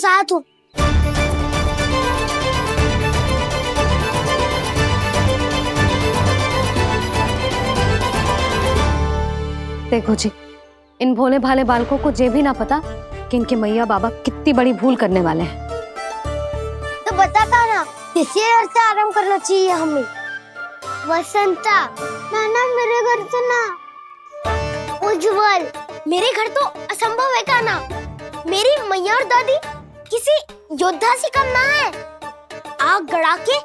साथ हूँ। देखो जी, इन भोले भाले बालकों को ये भी ना पता कि इनके मैया बाबा कितनी बड़ी भूल करने वाले हैं। तो बता था ना किसी घर से आराम करना चाहिए हमें। वसंता, ना मेरे घर से ना। उज्जवल, मेरे घर तो असंभव है काना। मेरी मैया और दादी किसी योद्धा से कम ना है। आग गड़ा के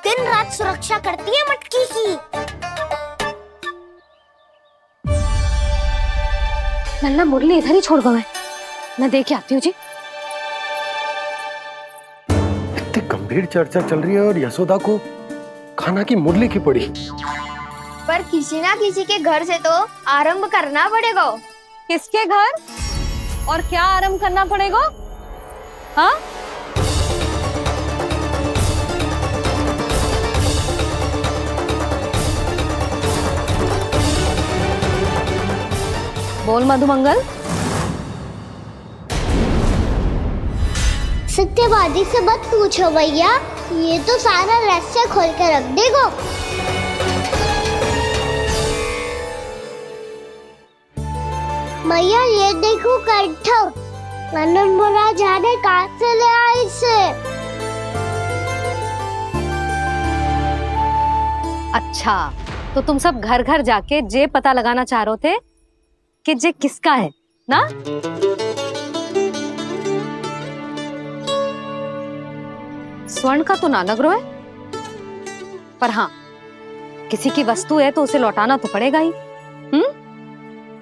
दिन रात सुरक्षा करती है मटकी की। नन्ना मुरली इधर ही छोड़ गए, मैं देख के आती हूँ जी। इतनी गंभीर चर्चा चल रही है और यशोदा को खाना की मुरली की पड़ी। पर किसी ना किसी के घर से तो आरंभ करना पड़ेगा। किसके घर और क्या आरंभ करना पड़ेगा? हाँ, बोल मधुमंगल। सत्यवादी से मत पूछो भैया, ये तो सारा रहस्य खोल कर रख देगा। भैया ये देखो कंठा, आनंद मोरा जाने कहाँ से ले आए इसे। अच्छा, तो तुम सब घर घर जाके जे पता लगाना चाह रहे थे कि जे किसका है ना? स्वर्ण का तो ना लग रहा है, पर हाँ, किसी की वस्तु है तो उसे लौटाना तो पड़ेगा ही।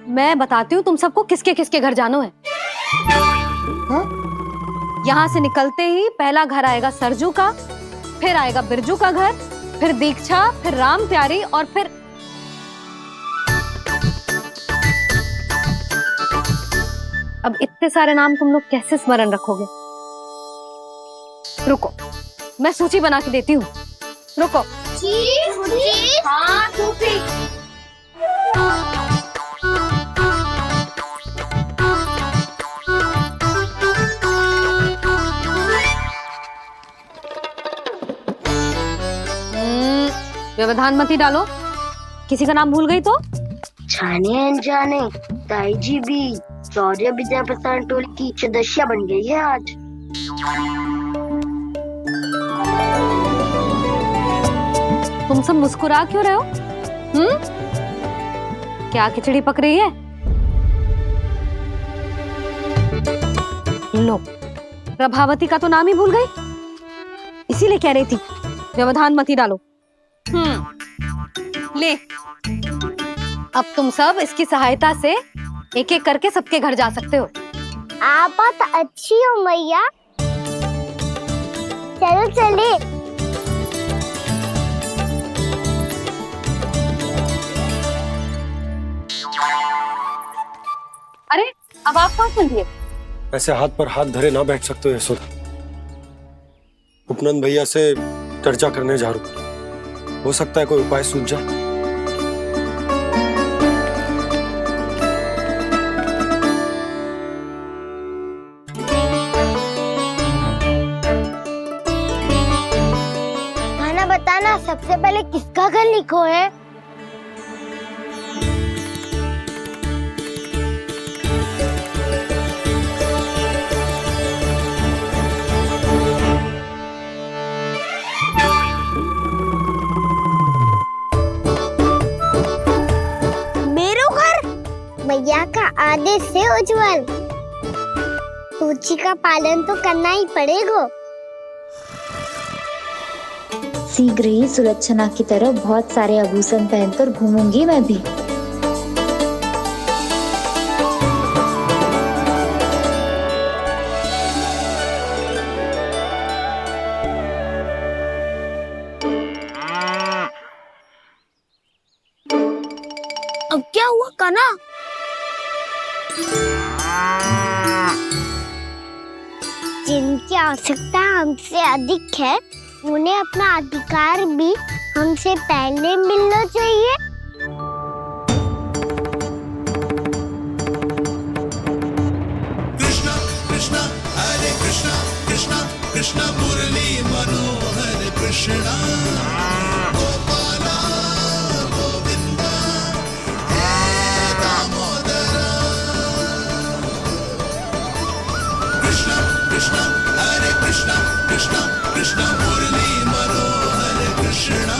मैं बताती हूँ तुम सबको किसके किसके घर जाना है। यहाँ से निकलते ही पहला घर आएगा सरजू का, फिर आएगा बिरजू का घर, फिर दीक्षा, फिर राम प्यारी और फिर अब इतने सारे नाम तुम लोग कैसे स्मरण रखोगे? रुको, मैं सूची बना के देती हूँ। रुको। हाँ, व्यवधान मत ही डालो, किसी का नाम भूल गई तो? जाने अनजाने ताई जी भी शौर्य विद्या प्रसारण टोली की सदस्य बन गई है आज। तुम सब मुस्कुरा क्यों रहे हो? क्या खिचड़ी पक रही है? लो, प्रभावती का तो नाम ही भूल गई, इसीलिए कह रही थी व्यवधान मत ही डालो। ले, अब तुम सब इसकी सहायता से एक एक करके सबके घर जा सकते हो। आप तो अच्छी हो मैया, चलो चले। अरे, अब आप कहाँ चल दिए? ऐसे हाथ पर हाथ धरे ना बैठ सकते हो यशोदा। उपनंद भैया से चर्चा करने जा रहा हूं, हो सकता है कोई उपाय सूझ जाए। खाना बताना, सबसे पहले किसका घर लिखो है? भैया का आदेश से उज्जवल, सूची का पालन तो करना ही पड़ेगा। शीघ्र ही सुलक्षणा की तरह बहुत सारे आभूषण पहनकर घूमूंगी मैं भी। अब क्या हुआ काना? जिनकी आवश्यकता हमसे अधिक है, उन्हें अपना अधिकार भी हमसे पहले मिलना चाहिए। कृष्णा कृष्णा हरे कृष्णा कृष्ण मुरली मनोहर कृष्णा गोपाला गोविंदा हे दामोदरा कृष्ण कृष्ण हरे कृष्ण कृष्ण कृष्ण मुरली मनोहर कृष्णा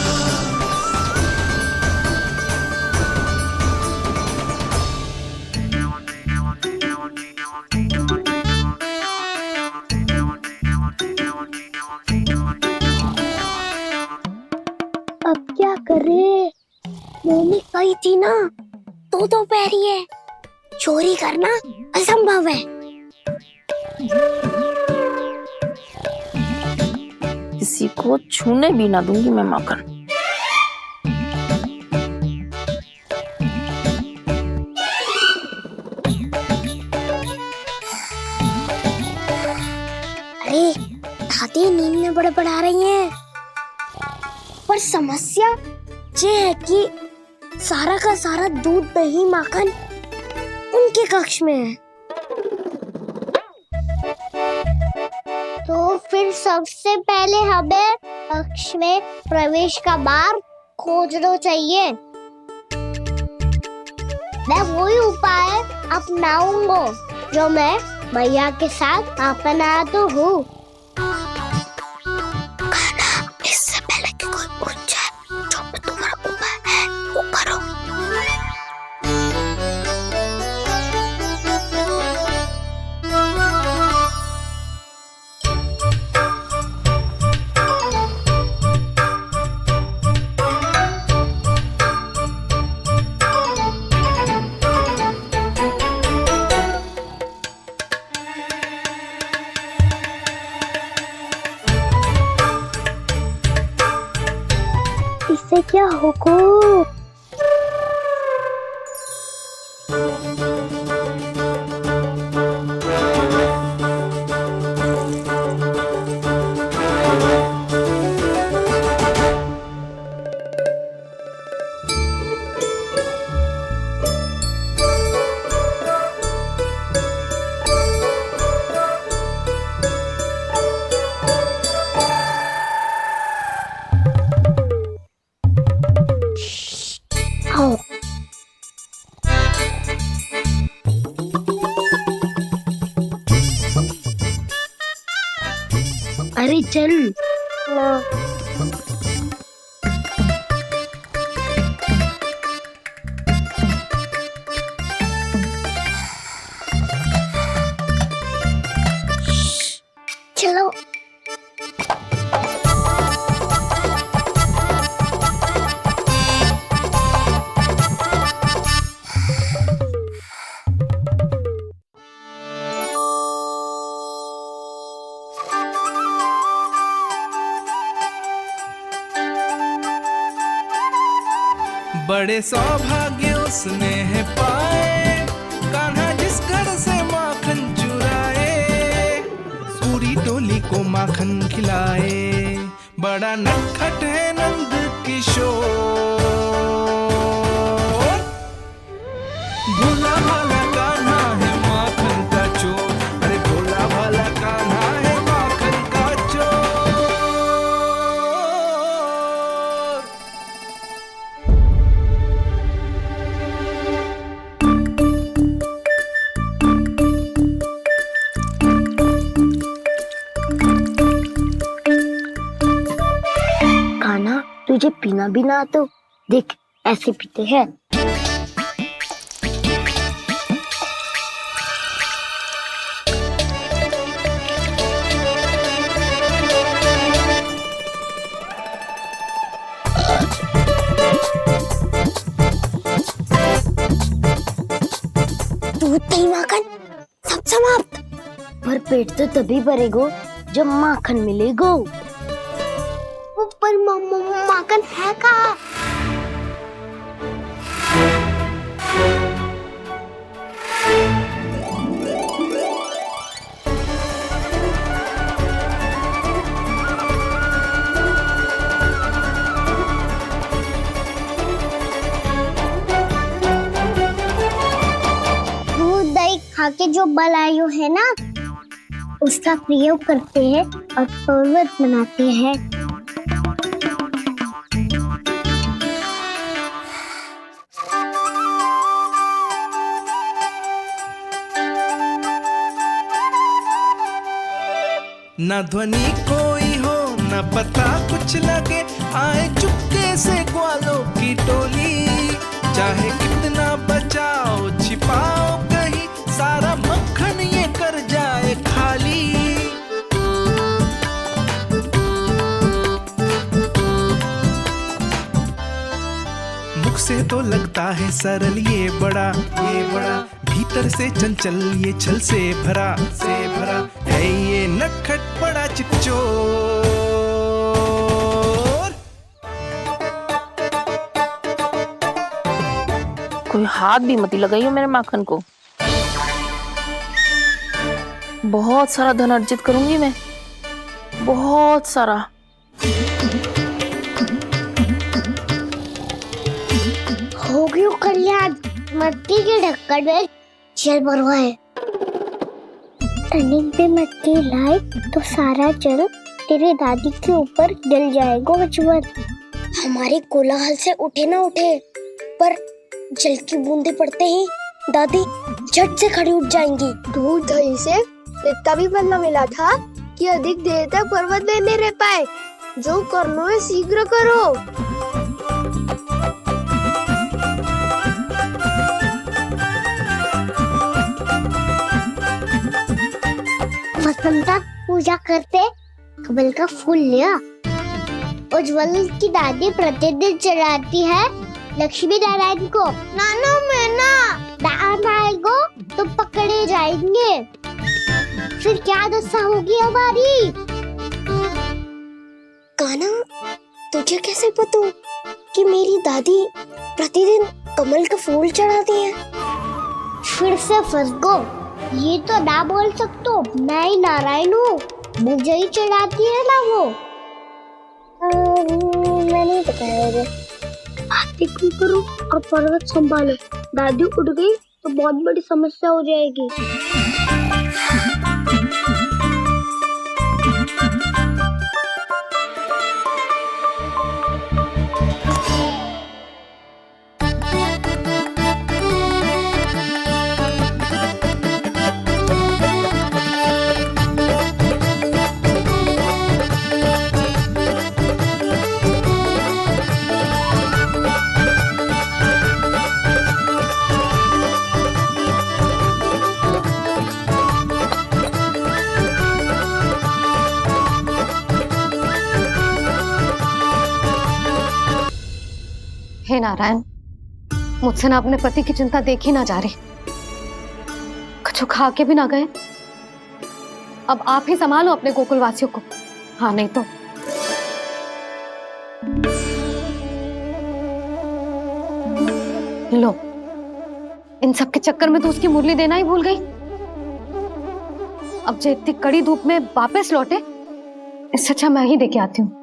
अब क्या करे? मम्मी कही थी ना, दो पैरी है, चोरी करना असंभव है। किसी को छूने भी ना दूंगी मैं माखन। अरे दादी नींद में बड़बड़ा रही हैं। पर समस्या ये है कि सारा का सारा दूध दही माखन उनके कक्ष में है। तो फिर सबसे पहले हमें कक्ष में प्रवेश का मार्ग खोजना चाहिए। मैं वही उपाय अपनाऊंगा जो मैं भैया के साथ अपना तो हूँ। इससे पहले कि कोई पूछ जाए, जो भी तुम्हारा उपाय है वो करो। इससे क्या होगा? आओ। अरे चल ना। चलो। बड़े सौभाग्य उसने है पाए, कान्हा जिस घर से माखन चुराए, पूरी टोली को माखन खिलाए। बड़ा नटखट है नंद किशोर, भोला भाला कान्हा है माखन का चोर। अरे भोला भाला कान्हा है माखन का चोर। कान्हा तुझे पीना भी ना तो देख ऐसे पीते हैं। दूध दही माखन सब समाप्त। पर पेट तो तभी भरेगो जब माखन मिलेगो। पर माखन है कहाँ? दूध दही खा के जो बल आयु है ना, उसका प्रयोग करते हैं और पर्वत बनाते हैं। न ध्वनि कोई हो न पता कुछ लगे, आए चुपके से ग्वालों की टोली। चाहे कितना बचाओ छिपाओ कहीं, सारा मक्खन ये कर जाए खाली। मुख से तो लगता है सरल ये बड़ा भीतर से चंचल ये छल से भरा है ये नटखट बड़ा चिच्चोर। कोई हाथ भी मत लगाइए मेरे माखन को। बहुत सारा धन अर्जित करूंगी मैं, बहुत सारा। हो गयो कल्याण, मट्टी के ढक्कन में जल भरवा है। टनिक पे मट्टी लाए तो सारा जल तेरे दादी के ऊपर डल जाएगा बचवन। हमारे कोलाहल से उठे ना उठे, पर जल की बूंदे पड़ते ही दादी झट से खड़ी उठ जाएंगी। दूध दही से इतना भी बदला मिला था कि अधिक देर तक पर्वत में नहीं रह पाए। जो करना है शीघ्र करो। वसंता पूजा करते कमल का फूल लिया। उज्ज्वल की दादी प्रतिदिन चढ़ाती है लक्ष्मी नारायण को। नाना मैना दान आएगा तो पकड़े जाएंगे। फिर क्या दशा होगी हमारी? कान्हा, तुझे कैसे पता कि मेरी दादी प्रतिदिन कमल का फूल चढ़ाती है? फिर से फंस गो। ये तो ना बोल सकतो, मैं ही नारायण हूँ, मुझे ही चढ़ाती है ना वो। मैं नहीं बताया मुझे। आरती क्यों करो और पर्वत संभालो। दादी उठ गई तो बहुत बड़ी समस्या हो जाएगी। हे नारायण, मुझसे ना अपने पति की चिंता देखी ना जा रही, कुछ खा के भी ना गए। अब आप ही संभालो अपने गोकुलवासियों को। हाँ, नहीं तो लो, इन सब के चक्कर में तो उसकी मुरली देना ही भूल गई। अब जो इतनी कड़ी धूप में वापस लौटे, इससे अच्छा मैं ही देके आती हूँ।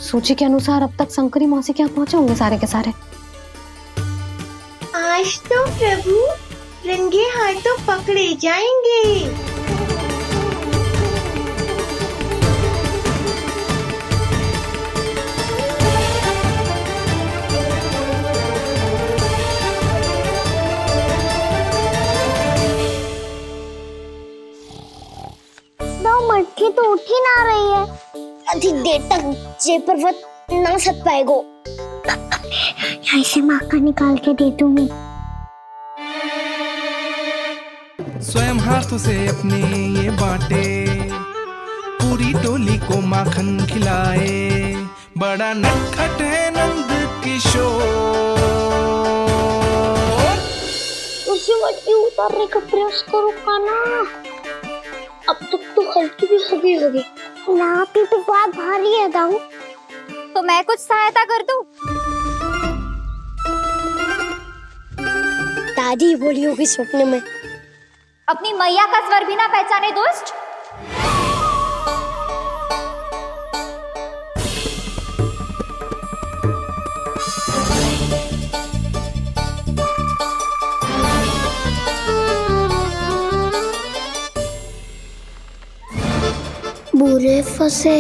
सूची के अनुसार अब तक शंकरी मौसी के यहाँ पहुंचे होंगे सारे के सारे। आज तो प्रभु रंगे हाथों पकड़े जाएंगे। मटकी तो उठ ही ना रही है। अधिक देर तक ये पर्वत ना सक पाएगो। यहाँ से मक्का निकाल के दे दूंगी। स्वयं हाथों से अपने ये बांटे, पूरी टोली को माखन खिलाए। बड़ा नटखट है नंद किशोर। उसे मटकी उतारने का प्रयास करो कान्हा। अब तक तो हल्की भी होगी। ना भी तो बहुत भारी है दाऊ। तो मैं कुछ सहायता कर दूं? दादी बोली होगी सपने में। अपनी मैया का स्वर भी ना पहचाने दुष्ट। बुरे फंसे।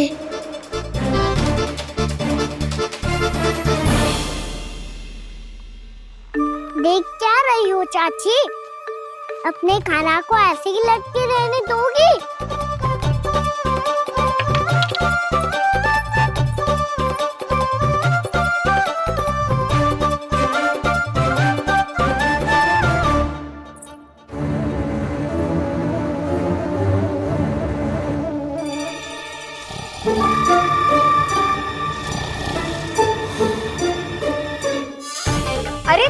देख क्या रही हो चाची? अपने खाना को ऐसे ही लटके रहने दोगी? अरे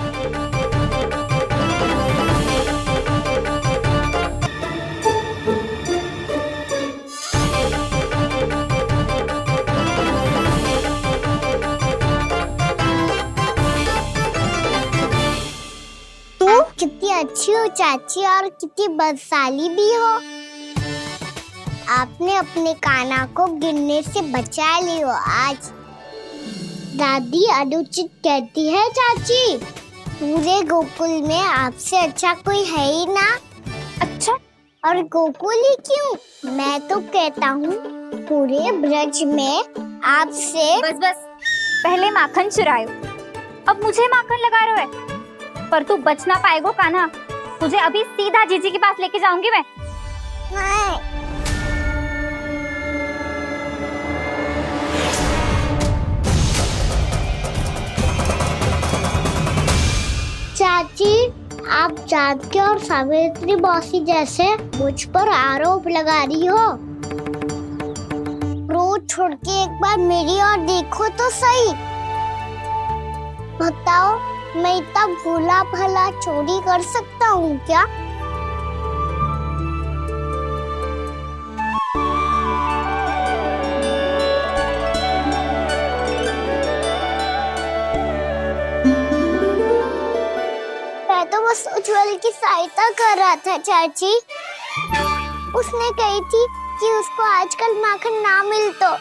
कितनी अच्छी हो चाची और कितनी बदसाली भी हो। आपने अपने काना को गिरने से बचा ली हो आज। दादी अनुचित कहती है चाची, पूरे गोकुल में आपसे अच्छा कोई है ही ना। अच्छा, और गोकुल ही क्यों, मैं तो कहता हूँ पूरे ब्रज में आपसे। बस बस, पहले माखन चुरायो, अब मुझे माखन लगा रहे हो। पर तू बच ना पाएगो कान्हा, तुझे अभी सीधा जीजी के पास लेके जाऊंगी मैं। नहीं। चाची, आप जानकी और सावित्री मौसी जैसे मुझ पर आरोप लगा रही हो। रोज छोड़ के एक बार मेरी ओर देखो तो सही। बताओ, मैं इतना भोला भला चोरी कर सकता हूँ क्या? मैं तो बस उज्जवल की सहायता कर रहा था चाची। उसने कही थी कि उसको आजकल माखन ना मिल तो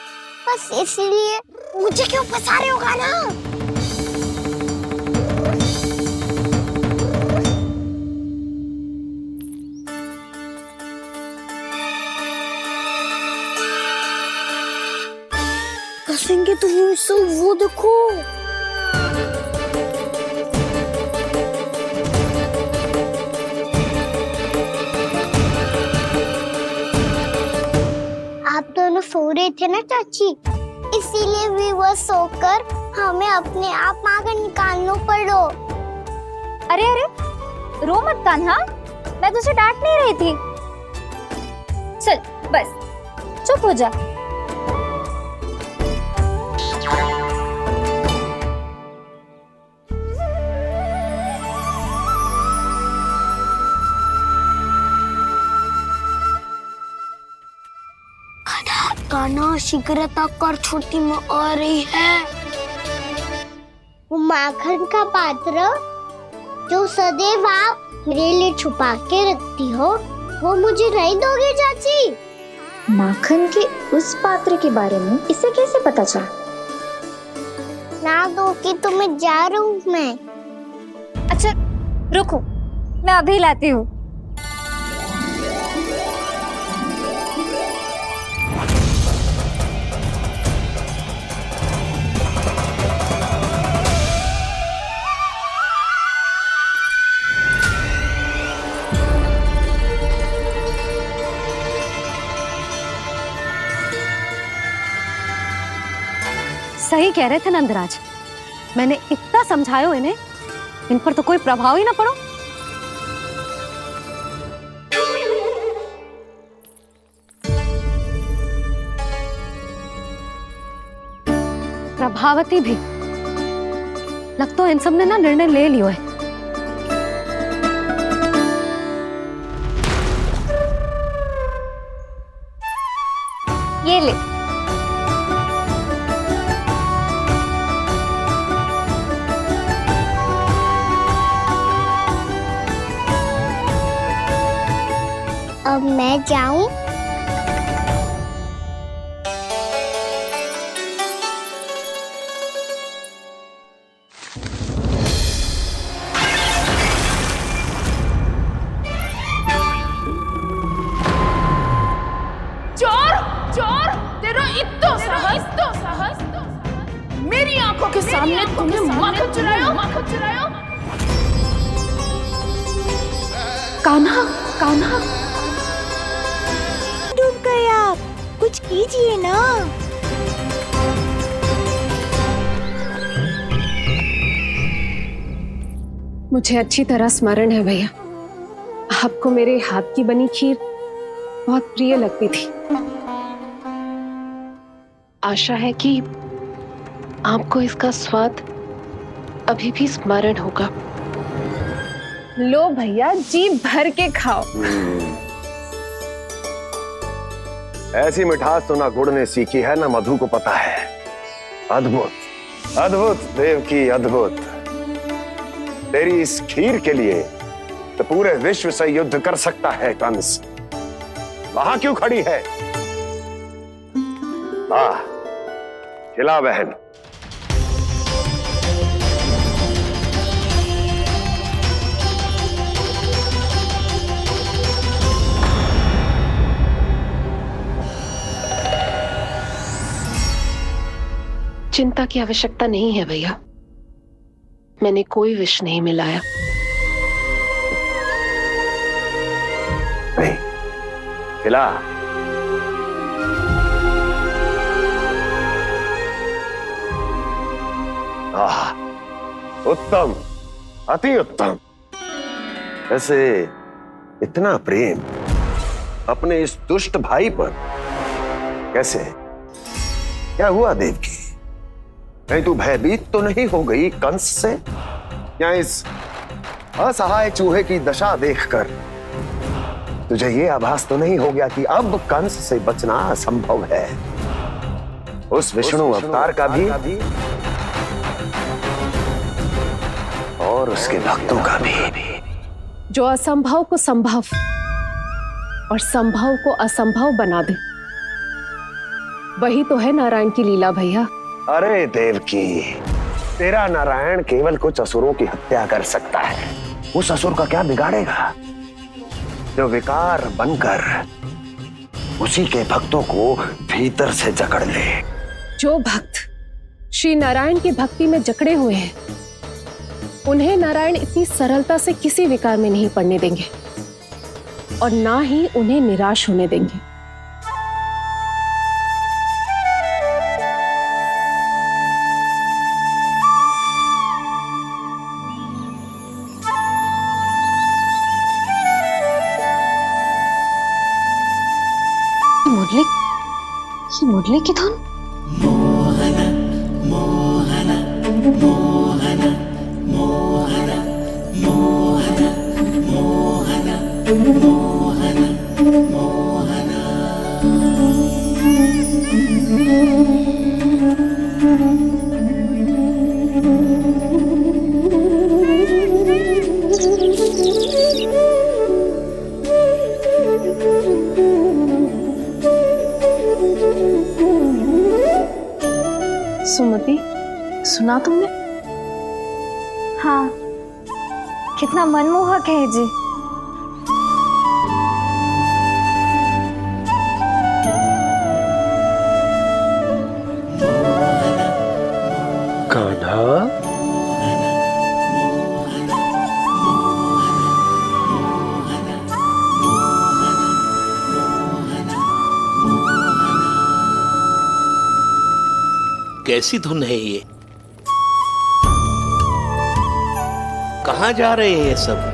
बस इसलिए। मुझे क्यों फंसा रहे हो ना? फंसेंगे तो मुझसे, वो देखो। आप दोनों सो रहे थे ना चाची, इसीलिए विवश सोकर हमें अपने आप माखन निकालना पड़ो। अरे अरे, रो मत कान्हा, मैं तुझे डांट नहीं रही थी। चल बस चुप हो जा। कान्हा शीघ्रता कर, छोटी में आ रही है। वो माखन का पात्र जो सदैव आप मेरे लिए छुपा के रखती हो, वो मुझे नहीं दोगे चाची? माखन के उस पात्र के बारे में इसे कैसे पता चला? ना दोगी तो मैं जा रहा हूँ मैं। अच्छा रुको, मैं अभी लाती हूँ। सही कह रहे थे नंदराज, मैंने इतना समझायो इन्हें, इन पर तो कोई प्रभाव ही ना पड़ो। प्रभावती भी लगता तो इन सब ने ना निर्णय ले लियो है। ये ले। अब मैं जाऊं? चोर! चोर, तेरा इत्तो साहस, मेरी आंखों के सामने तुमने माखन चुराया। कान्हा, डूब गए आप, कुछ कीजिए ना। मुझे अच्छी तरह स्मरण है भैया, आपको मेरे हाथ की बनी खीर बहुत प्रिय लगती थी। आशा है कि आपको इसका स्वाद अभी भी स्मरण होगा। लो भैया, जी भर के खाओ। ऐसी मिठास तो ना गुड़ ने सीखी है ना मधु को पता है। अद्भुत अद्भुत देवकी, अद्भुत। तेरी इस खीर के लिए तो पूरे विश्व से युद्ध कर सकता है कंस। वहां क्यों खड़ी है? खिला बहन। चिंता की आवश्यकता नहीं है भैया, मैंने कोई विष नहीं मिलाया। नहीं, खिला। उत्तम, अति उत्तम। वैसे इतना प्रेम अपने इस दुष्ट भाई पर कैसे? क्या हुआ देवकी? कहीं तू भयभीत तो नहीं हो गई कंस से? या इस असहाय चूहे की दशा देखकर तुझे ये आभास तो नहीं हो गया कि अब कंस से बचना असंभव है? उस विष्णु अवतार का भी और उसके भक्तों का भी। जो असंभव को संभव और संभव को असंभव बना दे, वही तो है नारायण की लीला भैया। अरे देवकी, तेरा नारायण केवल कुछ असुरों की हत्या कर सकता है। उस असुर का क्या बिगाड़ेगा जो विकार बनकर उसी के भक्तों को भीतर से जकड़ ले। जो भक्त श्री नारायण की भक्ति में जकड़े हुए हैं, उन्हें नारायण इतनी सरलता से किसी विकार में नहीं पड़ने देंगे और ना ही उन्हें निराश होने देंगे। मुरली की धुन। सुमति, सुना तुमने? हाँ, कितना मनमोहक है जी। कान्हा, कैसी धुन है ये? कहाँ जा रहे हैं ये सब?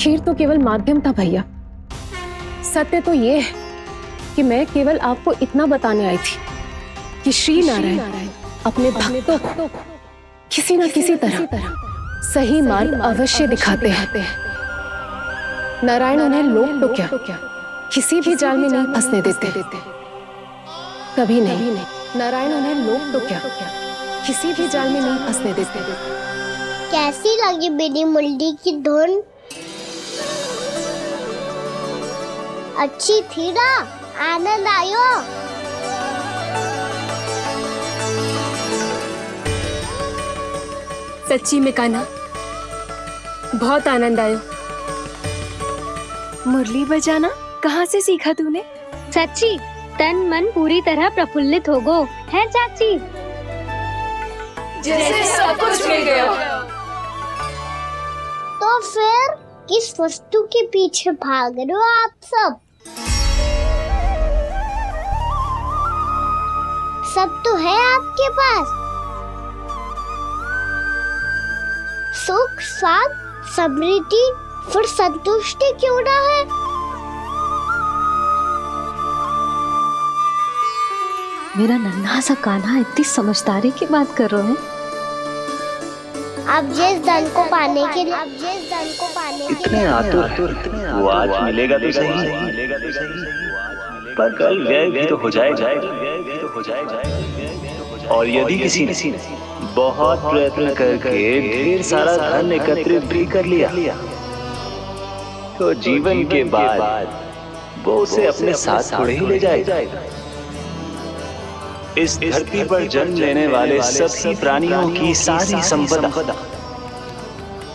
खीर तो केवल माध्यम था भैया। सत्य तो ये है कि मैं केवल आपको इतना बताने आई थी कि श्री नारायण अपने भक्तों को किसी न किसी तरह सही मार्ग अवश्य दिखाते हैं। नारायण उन्हें लोक तो क्या किसी भी जाल में नहीं फंसने देते, कभी नहीं। नारायण उन्हें लोक तो क्या किसी भी जाल में नहीं फंसने देते। कैसी लगी मेरी मुंडी की धुन? अच्छी थी ना? आनंद आयो? सच्ची में कान्हा, बहुत आनंद आयो। मुरली बजाना कहाँ से सीखा तूने? सच्ची तन मन पूरी तरह प्रफुल्लित हो गो है चाची। जैसे सब कुछ मिल गया। तो फिर किस वस्तु के पीछे भाग रहे हो आप सब? सब तो है आपके पास। सुख, स्वाद, समृद्धि, फिर संतुष्टि क्यों ना है? मेरा नन्हा सा कान्हा इतनी समझदारी की बात कर रहे हैं। अब जिस धन को पाने के लिए इतने आतुर वो आज मिलेगा तो सही, पर कल व्यय भी तो हो जाएगा। और यदि किसी ने बहुत प्रयत्न करके ढेर सारा धन एकत्रित भी कर लिया तो जीवन के बाद वो उसे अपने साथ थोड़े ही ले जाएगा। इस धरती पर जन्म लेने वाले सभी प्राणियों की सारी संपदा,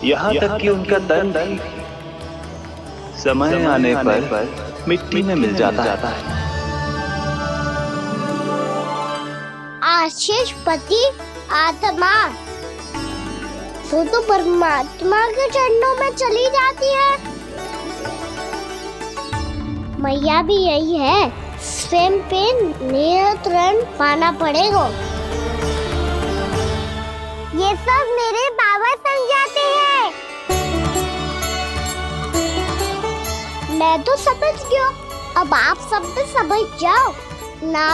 यहाँ तक कि उनका तन भी समय आने पर मिट्टी में मिल जाता है। आशीष पति आत्मा तो परमात्मा के चरणों में चली जाती है। मैया भी यही है, स्वयं पे नियंत्रण पाना पड़ेगा। ये सब मेरे बाबा समझाते हैं। मैं तो समझ गया, अब आप सब भी समझ जाओ ना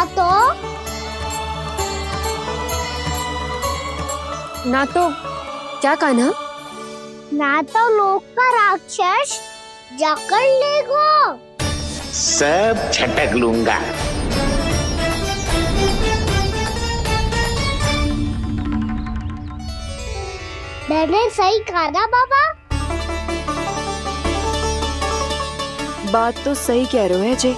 तो क्या कान्हा? ना तो लोक का राक्षस जकड़ लेगो। सब झटक लूंगा। मैंने सही कहा ना बाबा? बात तो सही कह रहे हो है जय।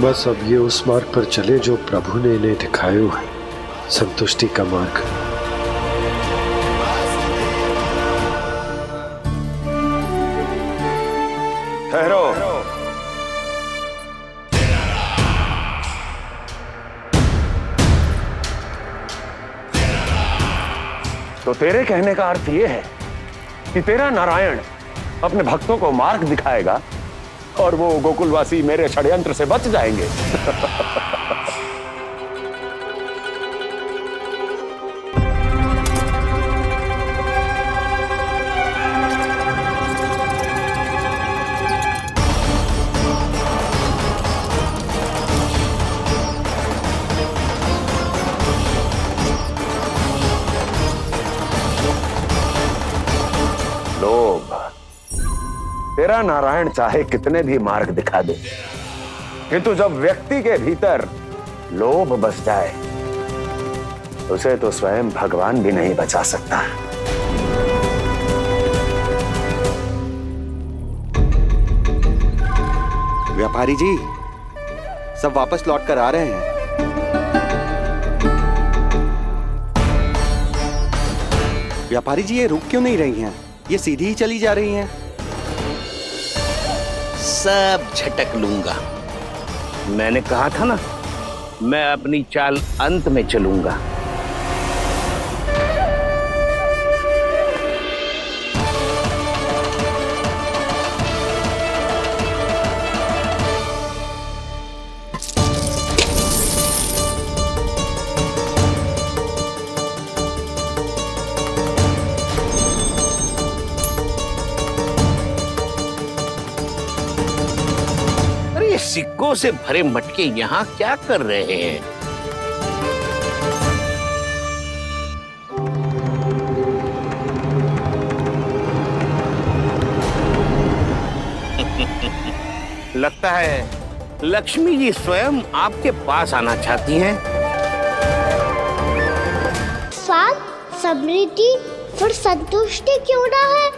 बस अब ये उस मार्ग पर चले जो प्रभु ने इन्हें दिखाया है, संतुष्टि का मार्ग। ठहरो। तो तेरे कहने का अर्थ यह है कि तेरा नारायण अपने भक्तों को मार्ग दिखाएगा और वो गोकुलवासी मेरे षड्यंत्र से बच जाएंगे। लोभ, तेरा नारायण चाहे कितने भी मार्ग दिखा दे, किंतु जब व्यक्ति के भीतर लोभ बस जाए उसे तो स्वयं भगवान भी नहीं बचा सकता। व्यापारी जी सब वापस लौट कर आ रहे हैं। व्यापारी जी ये रुक क्यों नहीं रही हैं? ये सीधी ही चली जा रही हैं। सब झटक लूंगा। मैंने कहा था ना, मैं अपनी चाल अंत में चलूंगा। सिक्कों से भरे मटके यहाँ क्या कर रहे हैं? लगता है लक्ष्मी जी स्वयं आपके पास आना चाहती हैं। साथ समृद्धि फिर संतुष्टि क्यों ना है?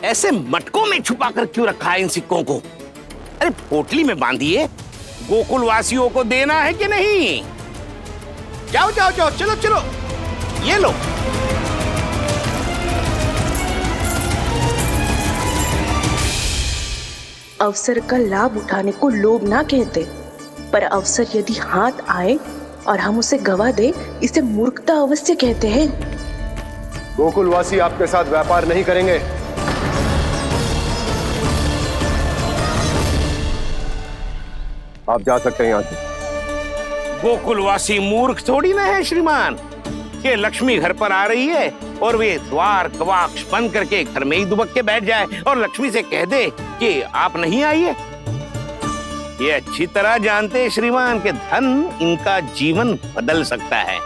ऐसे मटकों में छुपा कर क्यों रखा है इन सिक्कों को? अरे पोटली में बांधिए, गोकुल वासियों को देना है कि नहीं? जाओ जाओ जाओ, चलो चलो, ये लो। अवसर का लाभ उठाने को लोभ ना कहते, पर अवसर यदि हाथ आए और हम उसे गवा दे, इसे मूर्खता अवश्य कहते हैं। गोकुलवासी आपके साथ व्यापार नहीं करेंगे। आप जा सकते हैं यहाँ से। गोकुलवासी मूर्ख थोड़ी ना है श्रीमान। ये लक्ष्मी घर पर आ रही है और वे द्वार कवाक्ष बंद करके घर में ही दुबक के बैठ जाए और लक्ष्मी से कह दे कि आप नहीं आइए। ये अच्छी तरह जानते हैं श्रीमान कि धन इनका जीवन बदल सकता है।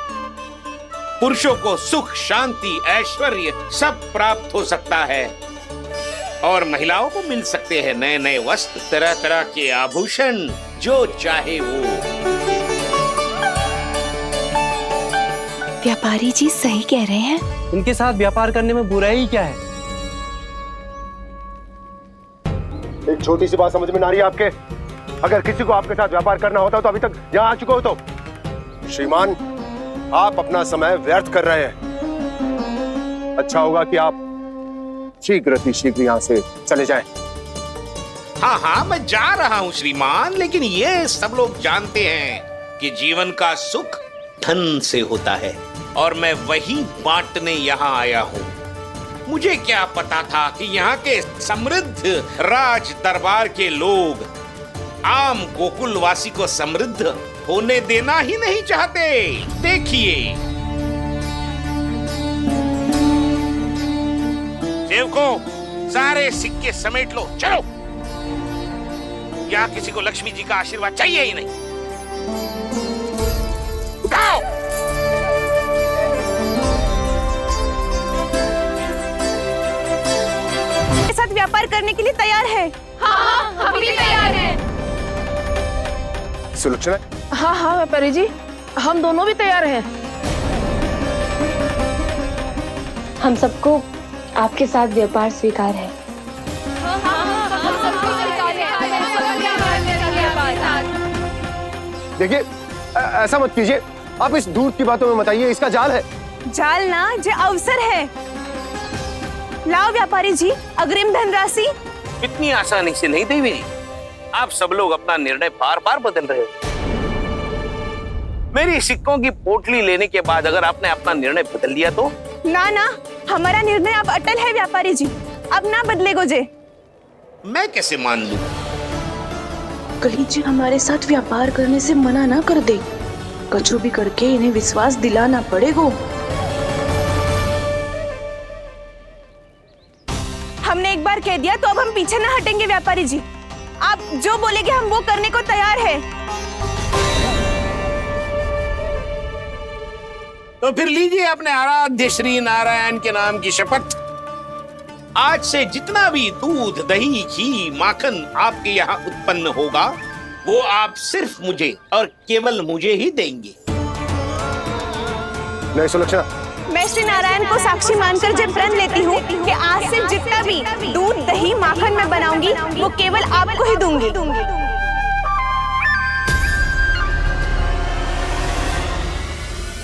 पुरुषों को सुख, शांति, ऐश्वर्य सब प्राप्त हो सकता है और महिलाओं को मिल सकते हैं नए नए वस्त्र, तरह तरह के आभूषण, जो चाहे वो। व्यापारी जी सही कह रहे हैं। इनके साथ व्यापार करने में बुराई क्या है? एक छोटी सी बात समझ में ना रही है आपके? अगर किसी को आपके साथ व्यापार करना होता तो अभी तक यहाँ आ चुके हो। तो श्रीमान, आप अपना समय व्यर्थ कर रहे हैं। अच्छा होगा कि आप शीघ्र यहाँ से चले जाएं। हाँ हाँ, मैं जा रहा हूँ श्रीमान, लेकिन ये सब लोग जानते हैं कि जीवन का सुख धन से होता है और मैं वही बांटने यहाँ आया हूँ। मुझे क्या पता था कि यहाँ के समृद्ध राज दरबार के लोग आम गोकुलवासी को समृद्ध होने देना ही नहीं चाहते। देखिए सेवकों, सारे सिक्के समेट लो, चलो। यहाँ किसी को लक्ष्मी जी का आशीर्वाद चाहिए ही नहीं। उठाओ। के साथ व्यापार करने के लिए तैयार है। हाँ, हम भी तैयार हैं। सुलक्षणा? हाँ हाँ व्यापारी जी, हम दोनों भी तैयार हैं। हम सबको आपके साथ व्यापार स्वीकार है। देखिए, ऐसा मत कीजिए। आप इस दूध की बातों में मत आइए, इसका जाल है। जाल ना, जो अवसर है। लाओ व्यापारी जी अग्रिम धनराशि। इतनी आसानी से नहीं देवी जी। आप सब लोग अपना निर्णय बार बार बदल रहे हो। मेरी सिक्कों की पोटली लेने के बाद अगर आपने अपना निर्णय बदल लिया तो? ना ना, हमारा निर्णय अब अटल है व्यापारी जी, अब ना बदलेगो जे। मैं कैसे मान लूं? कहीं जी हमारे साथ व्यापार करने से मना ना कर दे। कछु भी करके इन्हें विश्वास दिलाना पड़ेगा। हमने एक बार कह दिया तो अब हम पीछे ना हटेंगे व्यापारी जी। आप जो बोलेंगे हम वो करने को तैयार है। तो फिर लीजिए अपने आराध्य श्री नारायण के नाम की शपथ। आज से जितना भी दूध, दही, घी, माखन आपके यहाँ उत्पन्न होगा वो आप सिर्फ मुझे और केवल मुझे ही देंगे। नहीं सुलक्षणा, मैं श्री नारायण को साक्षी मानकर जब प्रण लेती हूँ कि आज से जितना भी दूध, दही, माखन मैं बनाऊंगी वो केवल आपको ही दूंगी।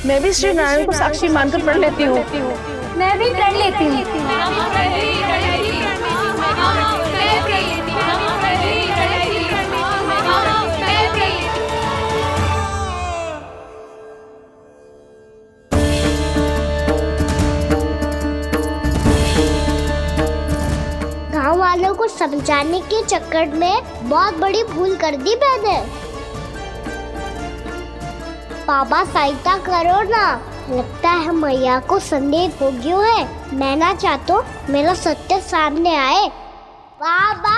मैं भी श्री नारायण को साक्षी मानकर प्रण लेती हूँ। मैं भी प्रण लेती हूँ। गांव वालों को समझाने के चक्कर में बहुत बड़ी भूल कर दी मैंने। बाबा सहायता करो ना, लगता है मैया को संदेह हो गया है। मैं ना चाहता मेरा सत्य सामने आए। बाबा!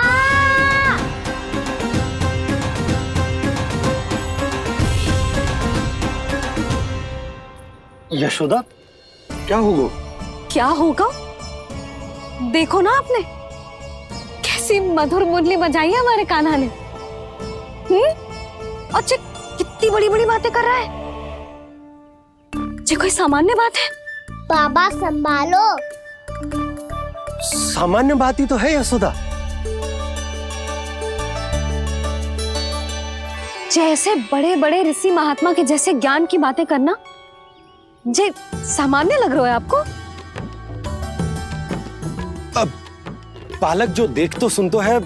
यशोदा, क्या होगा? क्या होगा? देखो ना आपने कैसी मधुर मुरली बजाई है हमारे कान्हा ने। अच्छा, कितनी बड़ी बड़ी बातें कर रहा है। ये कोई सामान्य बात है? बाबा संभालो। सामान्य बात ही तो है यशोदा। जैसे बड़े बड़े ऋषि महात्मा के जैसे ज्ञान की बातें करना जे सामान्य लग रहा है आपको? अब बालक जो देख तो सुन तो है,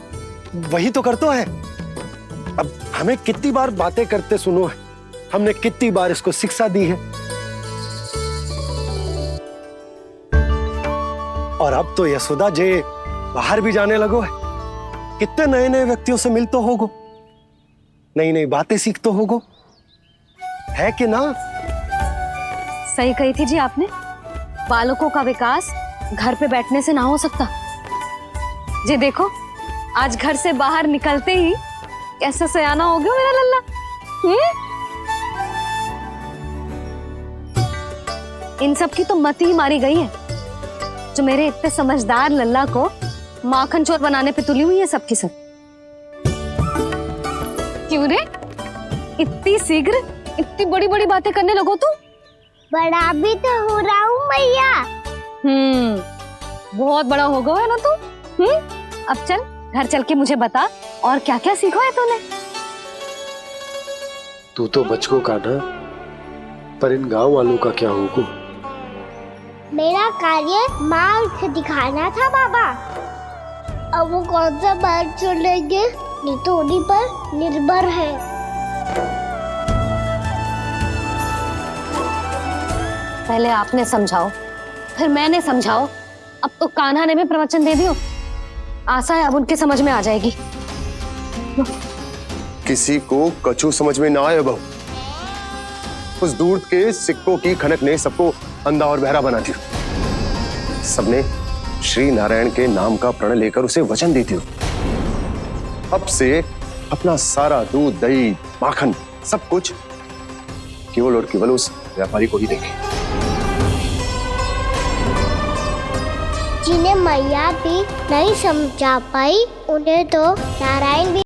वही तो करता है। अब हमें कितनी बार बातें करते सुनो है, हमने कितनी बार इसको शिक्षा दी है। और अब तो यशोदा जे बाहर भी जाने लगो है, कितने नए नए व्यक्तियों से मिलते होगो, नई नई बातें सीखते होगो, है कि ना? सही कही थी जी आपने। बालकों का विकास घर पे बैठने से ना हो सकता। जी देखो, आज घर से बाहर निकलते ही कैसा सयाना हो गया मेरा लल्ला। इन सब की तो मत ही मारी गई है, जो मेरे इतने समझदार लल्ला को माखन चोर बनाने पे तुली हुई है सबकी सब। क्यों रे, इतनी शीघ्र इतनी बड़ी बड़ी बातें करने लगो तू? बड़ा भी तो हो रहा हूँ मैया। बहुत बड़ा हो गया है ना तू। अब चल घर चल के मुझे बता और क्या क्या सीखा है तूने। तू तो बचको कान्हा, पर इन गांव वालों का क्या होगा? मेरा कार्य माँ उठ दिखाना था बाबा। अब वो कौन सा बाहर चलेंगे, ये तो उन्हीं पर निर्भर है। पहले आपने समझाओ, फिर मैंने समझाओ। अब तो कान्हा ने भी प्रवचन दे दियो। आशा है अब उनके समझ में आ जाएगी। किसी को कछु समझ में ना आए बहू। उस दूध के सिक्कों की खनक ने सबको अंधा और बहरा बना दिया। सबने श्री नारायण के नाम का प्रण लेकर उसे वचन देती हो। अब से अपना सारा दूध, दही, माखन सब कुछ केवल और केवल उस व्यापारी को ही देंगे। जिन्हें मैया भी नहीं समझा पाई, उन्हें तो नारायण भी।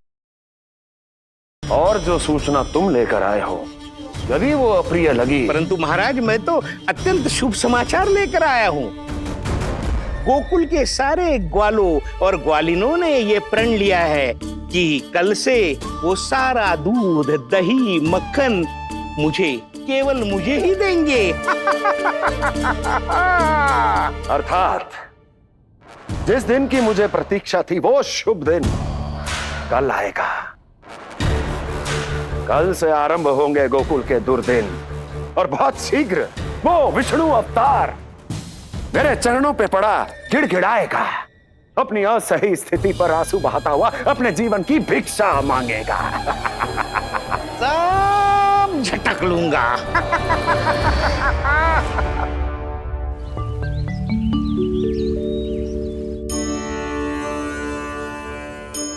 और जो सूचना तुम लेकर आए हो, यदि वो अप्रिय लगी, परंतु महाराज मैं तो अत्यंत शुभ समाचार लेकर आया हूँ। गोकुल के सारे ग्वालों और ग्वालिनों ने ये प्रण लिया है कि कल से वो सारा दूध, दही, मक्खन मुझे, केवल मुझे ही देंगे। अर्थात जिस दिन की मुझे प्रतीक्षा थी, वो शुभ दिन कल आएगा। कल से आरंभ होंगे गोकुल के दुर्दिन, और बहुत शीघ्र वो विष्णु अवतार मेरे चरणों पे पड़ा गिड़गिड़ाएगा, अपनी असही स्थिति पर आंसू बहाता हुआ अपने जीवन की भिक्षा मांगेगा। सब झटक लूंगा।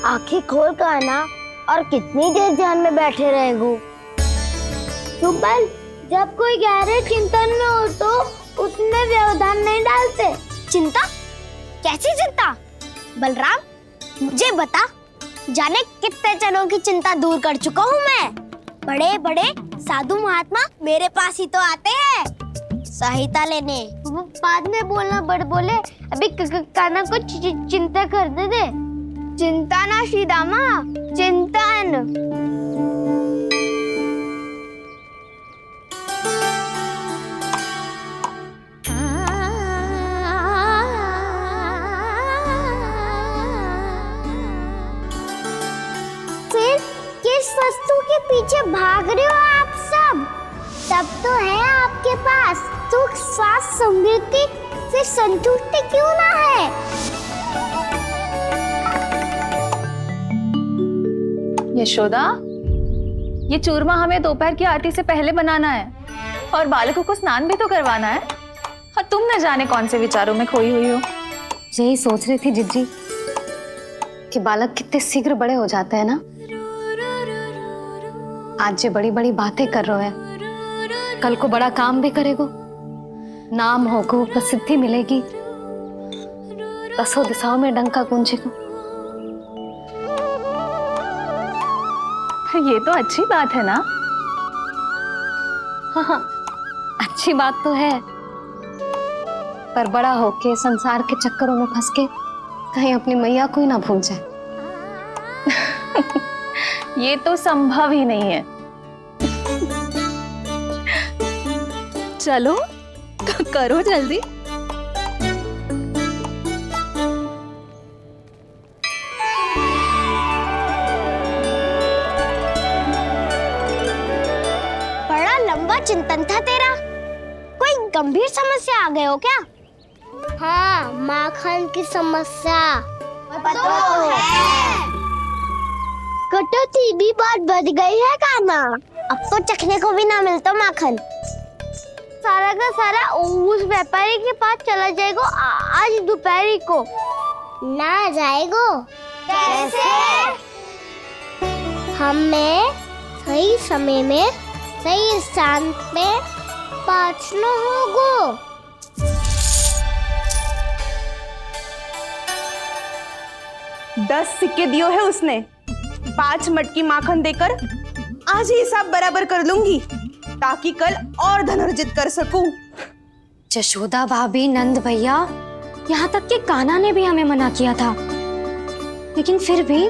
आंखें खोल कर आना, और कितनी देर ध्यान में बैठे रहेगो? सुबह जब कोई गहरे चिंतन में हो तो उसमें व्यवधान नहीं डालते। चिंता? कैसी चिंता? बलराम मुझे बता, जाने कितने जनों की चिंता दूर कर चुका हूँ मैं। बड़े बड़े साधु महात्मा मेरे पास ही तो आते हैं सहायता लेने। वो बाद में बोलना बड़ बोले, अभी कान्हा को चिंता करने दे। चिंता ना श्रीदामा, चिंतन। फिर किस वस्तु के पीछे भाग रहे हो आप सब? सब तो है आपके पास। सुख, स्वास्थ्य, समृद्धि से संतुष्टि क्यों ना है? यशोदा, ये चूरमा हमें दोपहर की आरती से पहले बनाना है और बालकों को स्नान भी तो करवाना है, और तुम न जाने कौन से विचारों में खोई हुई हो। यही सोच रही थी जिज्जी कि बालक कितने शीघ्र बड़े हो जाते हैं ना। आज जो बड़ी बड़ी बातें कर रहे हैं, कल को बड़ा काम भी करेगो। नाम होगा, प्रसिद्धि मिलेगी, दसों दिशाओं में डंका गूंजेगा। ये तो अच्छी बात है ना? हाँ, अच्छी बात तो है, पर बड़ा होके संसार के चक्करों में फंस के कहीं अपनी मैया को ही ना भूल जाए। ये तो संभव ही नहीं है। चलो करो जल्दी। बड़ा लंबा चिंतन था तेरा। कोई गंभीर समस्या आ गए हो क्या? हाँ, माखन की समस्या तो है। कटौती भी बहुत बढ़ गई है काना। अब तो चखने को भी ना मिलता माखन। सारा का सारा उस व्यापारी के पास चला जाएगा आज दोपहर को। ना जाएगो? कैसे? हमें सही समय में सही स्थान पे पहुंचना होगा। 10 सिक्के दियो है उसने। 5 मटकी माखन देकर आज ही हिसाब बराबर कर लूंगी, ताकि कल और धन अर्जित कर सकूं। जशोदा भाभी, नंद भैया, यहाँ तक कि कान्हा ने भी हमें मना किया था, लेकिन फिर भी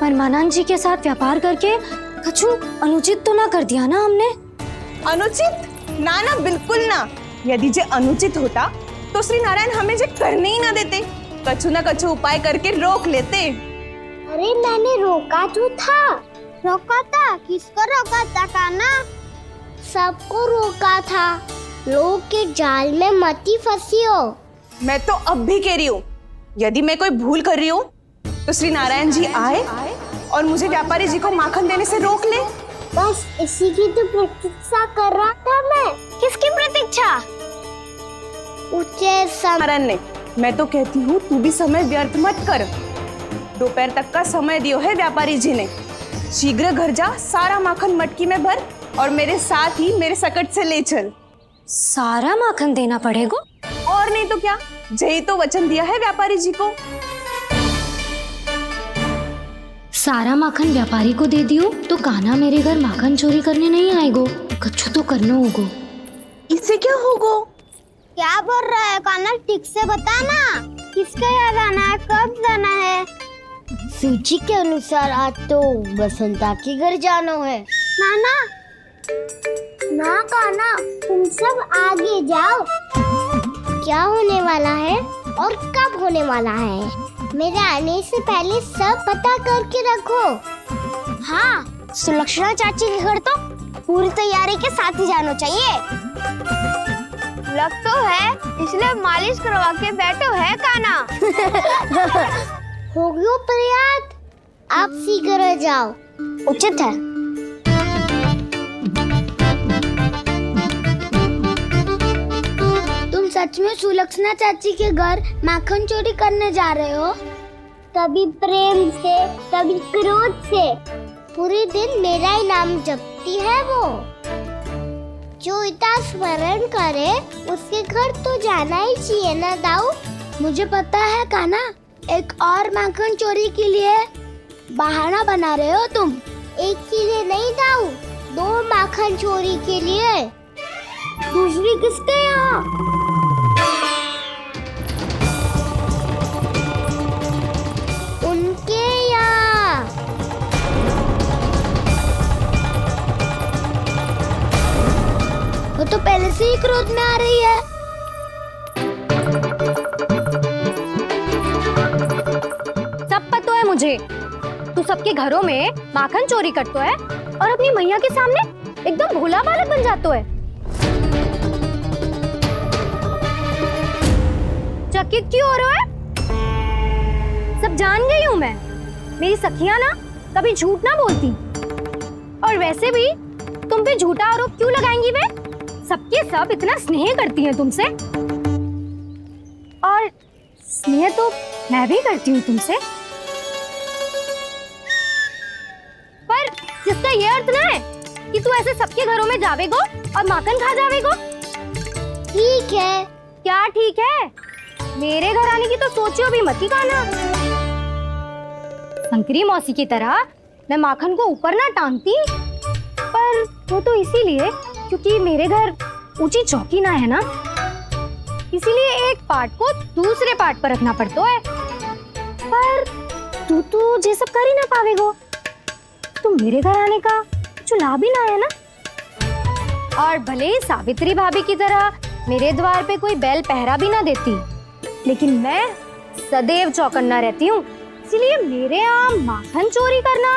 परमानंद जी के साथ व्यापार करके कछु अनुचित तो ना कर दिया ना हमने? अनुचित? ना ना, बिल्कुल ना। यदि जे अनुचित होता तो श्री नारायण हमें जे करने ही ना देते, कछु ना कछु उपाय करके रोक लेते। अरे मैंने रोका तो था। रोका था? किसको रोका था कान्हा? सबको रोका था। लोग के जाल में मती फंसी हो। मैं तो अब भी कह रही हूँ, यदि मैं कोई भूल कर रही हूँ तो श्री नारायण जी आए और मुझे व्यापारी जी को माखन देने से रोक ले। बस इसी की तो प्रतीक्षा कर रहा था मैं। किसकी प्रतीक्षा? ऊंचे नारायण ने। मैं तो कहती हूँ तू भी समय व्यर्थ मत कर। दोपहर तक का समय दियो है व्यापारी जी ने। शीघ्र घर जा, सारा माखन मटकी में भर और मेरे साथ ही मेरे सकट से ले चल। सारा माखन देना पड़ेगा? और नहीं तो क्या, जय तो वचन दिया है व्यापारी जी को। सारा माखन व्यापारी को दे दियो तो कान्हा मेरे घर माखन चोरी करने नहीं आएगो। कछु तो करना होगा। इससे क्या होगा? क्या बोल रहा है कान्हा? ठीक से बता ना। किसका यहाँ जाना है, कब जाना है? सूची के अनुसार आज तो बसंता के घर जाना है। नाना, ना कान्हा, तुम सब आगे जाओ। क्या होने वाला है और कब होने वाला है, मेरे आने से पहले सब पता करके रखो। हाँ, सुलक्षणा चाची के घर तो पूरी तैयारी के साथ ही जाना चाहिए। लग तो है, इसलिए मालिश करवा के बैठो है कान्हा। हो गयो प्रयास, आप शीघ्र जाओ, उचित है। तुम सच में सुलक्षणा चाची के घर माखन चोरी करने जा रहे हो? कभी प्रेम से, कभी क्रोध से, पूरे दिन मेरा ही नाम जपती है वो। जो इतना स्मरण करे उसके घर तो जाना ही चाहिए ना दाऊ। मुझे पता है कान्हा, एक और माखन चोरी के लिए बहाना बना रहे हो तुम। एक के लिए नहीं दाऊ, 2 माखन चोरी के लिए। दूसरी किसके यहाँ? उनके यहाँ। वो तो पहले से ही क्रोध में आ रही है। सब पता है मुझे, तू सबके घरों में माखन चोरी करतो है और अपनी मैया के सामने एकदम भोला बालक बन जातो है। चकित क्यों हो रहा है? सब जान गई हूँ मैं। मेरी सखियां ना कभी झूठ ना बोलती, और वैसे भी तुम पे झूठा आरोप क्यों लगाएंगी वे? सबके सब इतना स्नेह करती हैं तुमसे, और स्नेह तो मैं भी करती हूँ तुमसे, पर जिसका ये अर्थ ना है कि तू ऐसे सबके घरों में जावेगो और माखन खा जावेगो। ठीक है। क्या ठीक है? मेरे घर आने की तो सोचियो भी मत ही कान्हा। शंकरी मौसी की तरह मैं माखन को ऊपर ना टांगती, पर वो तो इसीलिए क्योंकि मेरे घर ऊंची चौकी ना है ना, इसीलिए एक पार्ट को दूसरे पार्ट पर रखना पड़ता है। पर तू तो ये सब कर ही ना पावेगो, तो मेरे घर आने का कुछ लाभ ही ना है ना। और भले ही सावित्री भाभी की तरह मेरे द्वार पे कोई बैल पहरा भी ना देती, लेकिन मैं सदैव चौकन्ना रहती हूँ, इसलिए मेरे यहाँ माखन चोरी करना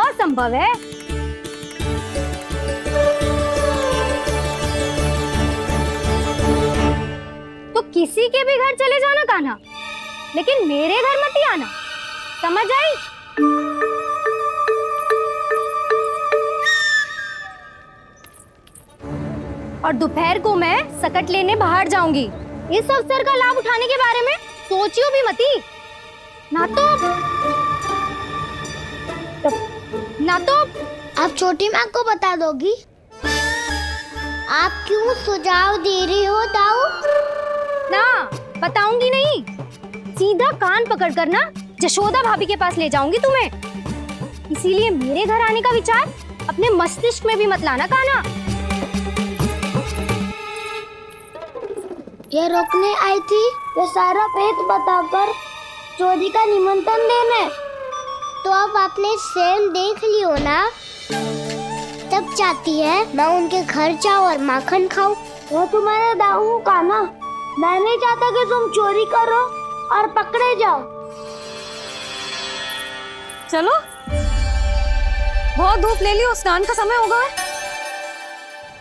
असंभव है। तो किसी के भी घर चले जाना कान्हा, लेकिन मेरे घर मत ही आना, समझ आई? और दोपहर को मैं सकट लेने बाहर जाऊंगी। इस अवसर का लाभ उठाने के बारे में सोचियो भी मती, ना तो आप छोटी माँ को बता दोगी? आप क्यों सुझाव दे रही हो दाऊ? ना बताऊंगी नहीं, सीधा कान पकड़ कर ना जशोदा भाभी के पास ले जाऊंगी तुम्हें। इसीलिए मेरे घर आने का विचार अपने मस्तिष्क में भी मत लाना कान्हा। ये रोकने आई थी ये सारा भेद बताकर चोरी का निमंत्रण देने, तो अब आपने स्वयं देख लियो ना। तब चाहती है मैं उनके घर जाऊँ और माखन खाऊं। वो तुम्हारे दाऊ का ना, मैं नहीं चाहता कि तुम चोरी करो और पकड़े जाओ। चलो, बहुत धूप ले लियो, स्नान का समय होगा।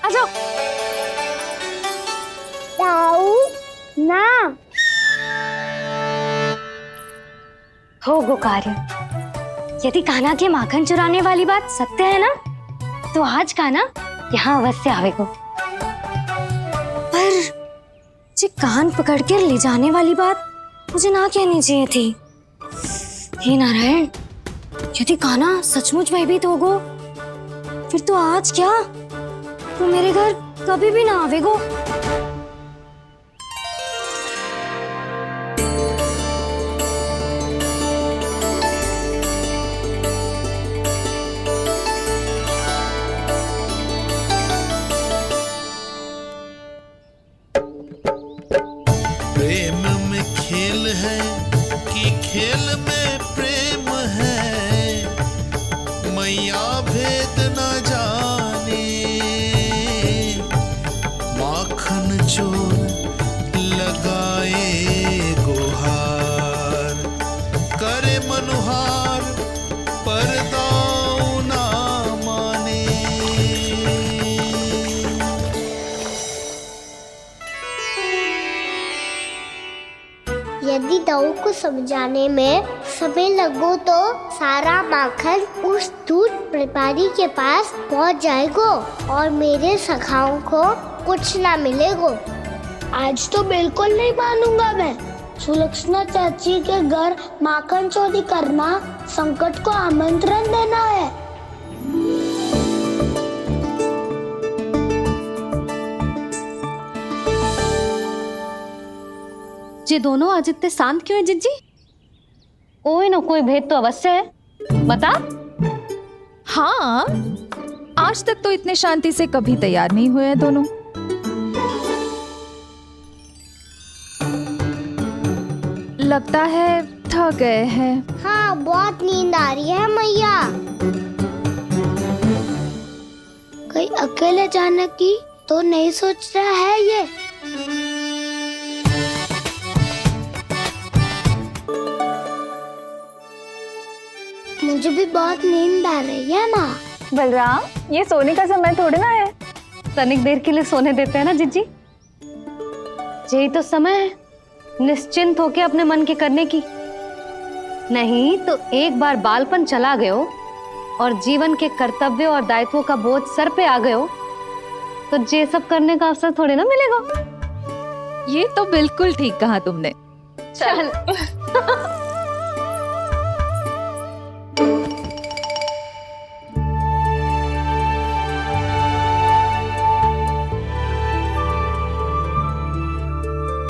आ जाओ। दाऊ ना हो गो कार्य। यदि कान्हा के माखन चुराने वाली बात सत्य है ना, तो आज कान्हा यहाँ अवश्य आवेगो। पर जे कान पकड़ कर ले जाने वाली बात मुझे ना कहनी चाहिए थी। हे नारायण, यदि कान्हा सचमुच भयभीत होगो, फिर तो आज क्या, तो मेरे घर कभी भी ना आवेगो। प्रेम में खेल है कि खेल में प्रेम है, मैया भेद न जाने। माखन चोर लगाए गुहार, करे मनुहार पर दाऊ ना माने। यदि दाऊ को समझाने में समय लगो तो सारा माखन उस दूध व्यापारी के पास पहुंच जाएगो और मेरे सखाओं को कुछ ना मिलेगो। आज तो बिल्कुल नहीं मानूंगा मैं। सुलक्षणा चाची के घर माखन चोरी करना संकट को आमंत्रण देना है। ये दोनों आज इतने शांत क्यों है जिज्जी? कोई ना कोई भेद तो अवश्य है, बता। हाँ, आज तक तो इतने शांति से कभी तैयार नहीं हुए हैं दोनों। लगता है थक गए हैं। हाँ, बहुत नींद आ रही है मैया। कहीं अकेले जाने की तो नहीं सोच रहा है ये? मुझे भी बहुत नींद आ रही है माँ। बलराम, ये सोने का समय थोड़ी ना है। तनिक देर के लिए सोने देते हैं ना जिज्जी। यही तो समय है निश्चिंत होके अपने मन के करने की। नहीं तो एक बार बालपन चला गयो और जीवन के कर्तव्यों और दायित्वों का बोझ सर पे आ गयो, तो ये सब करने का अवसर थोड़ी ना मिलेगा। ये तो बिल्कुल ठीक कहा तुमने। चल।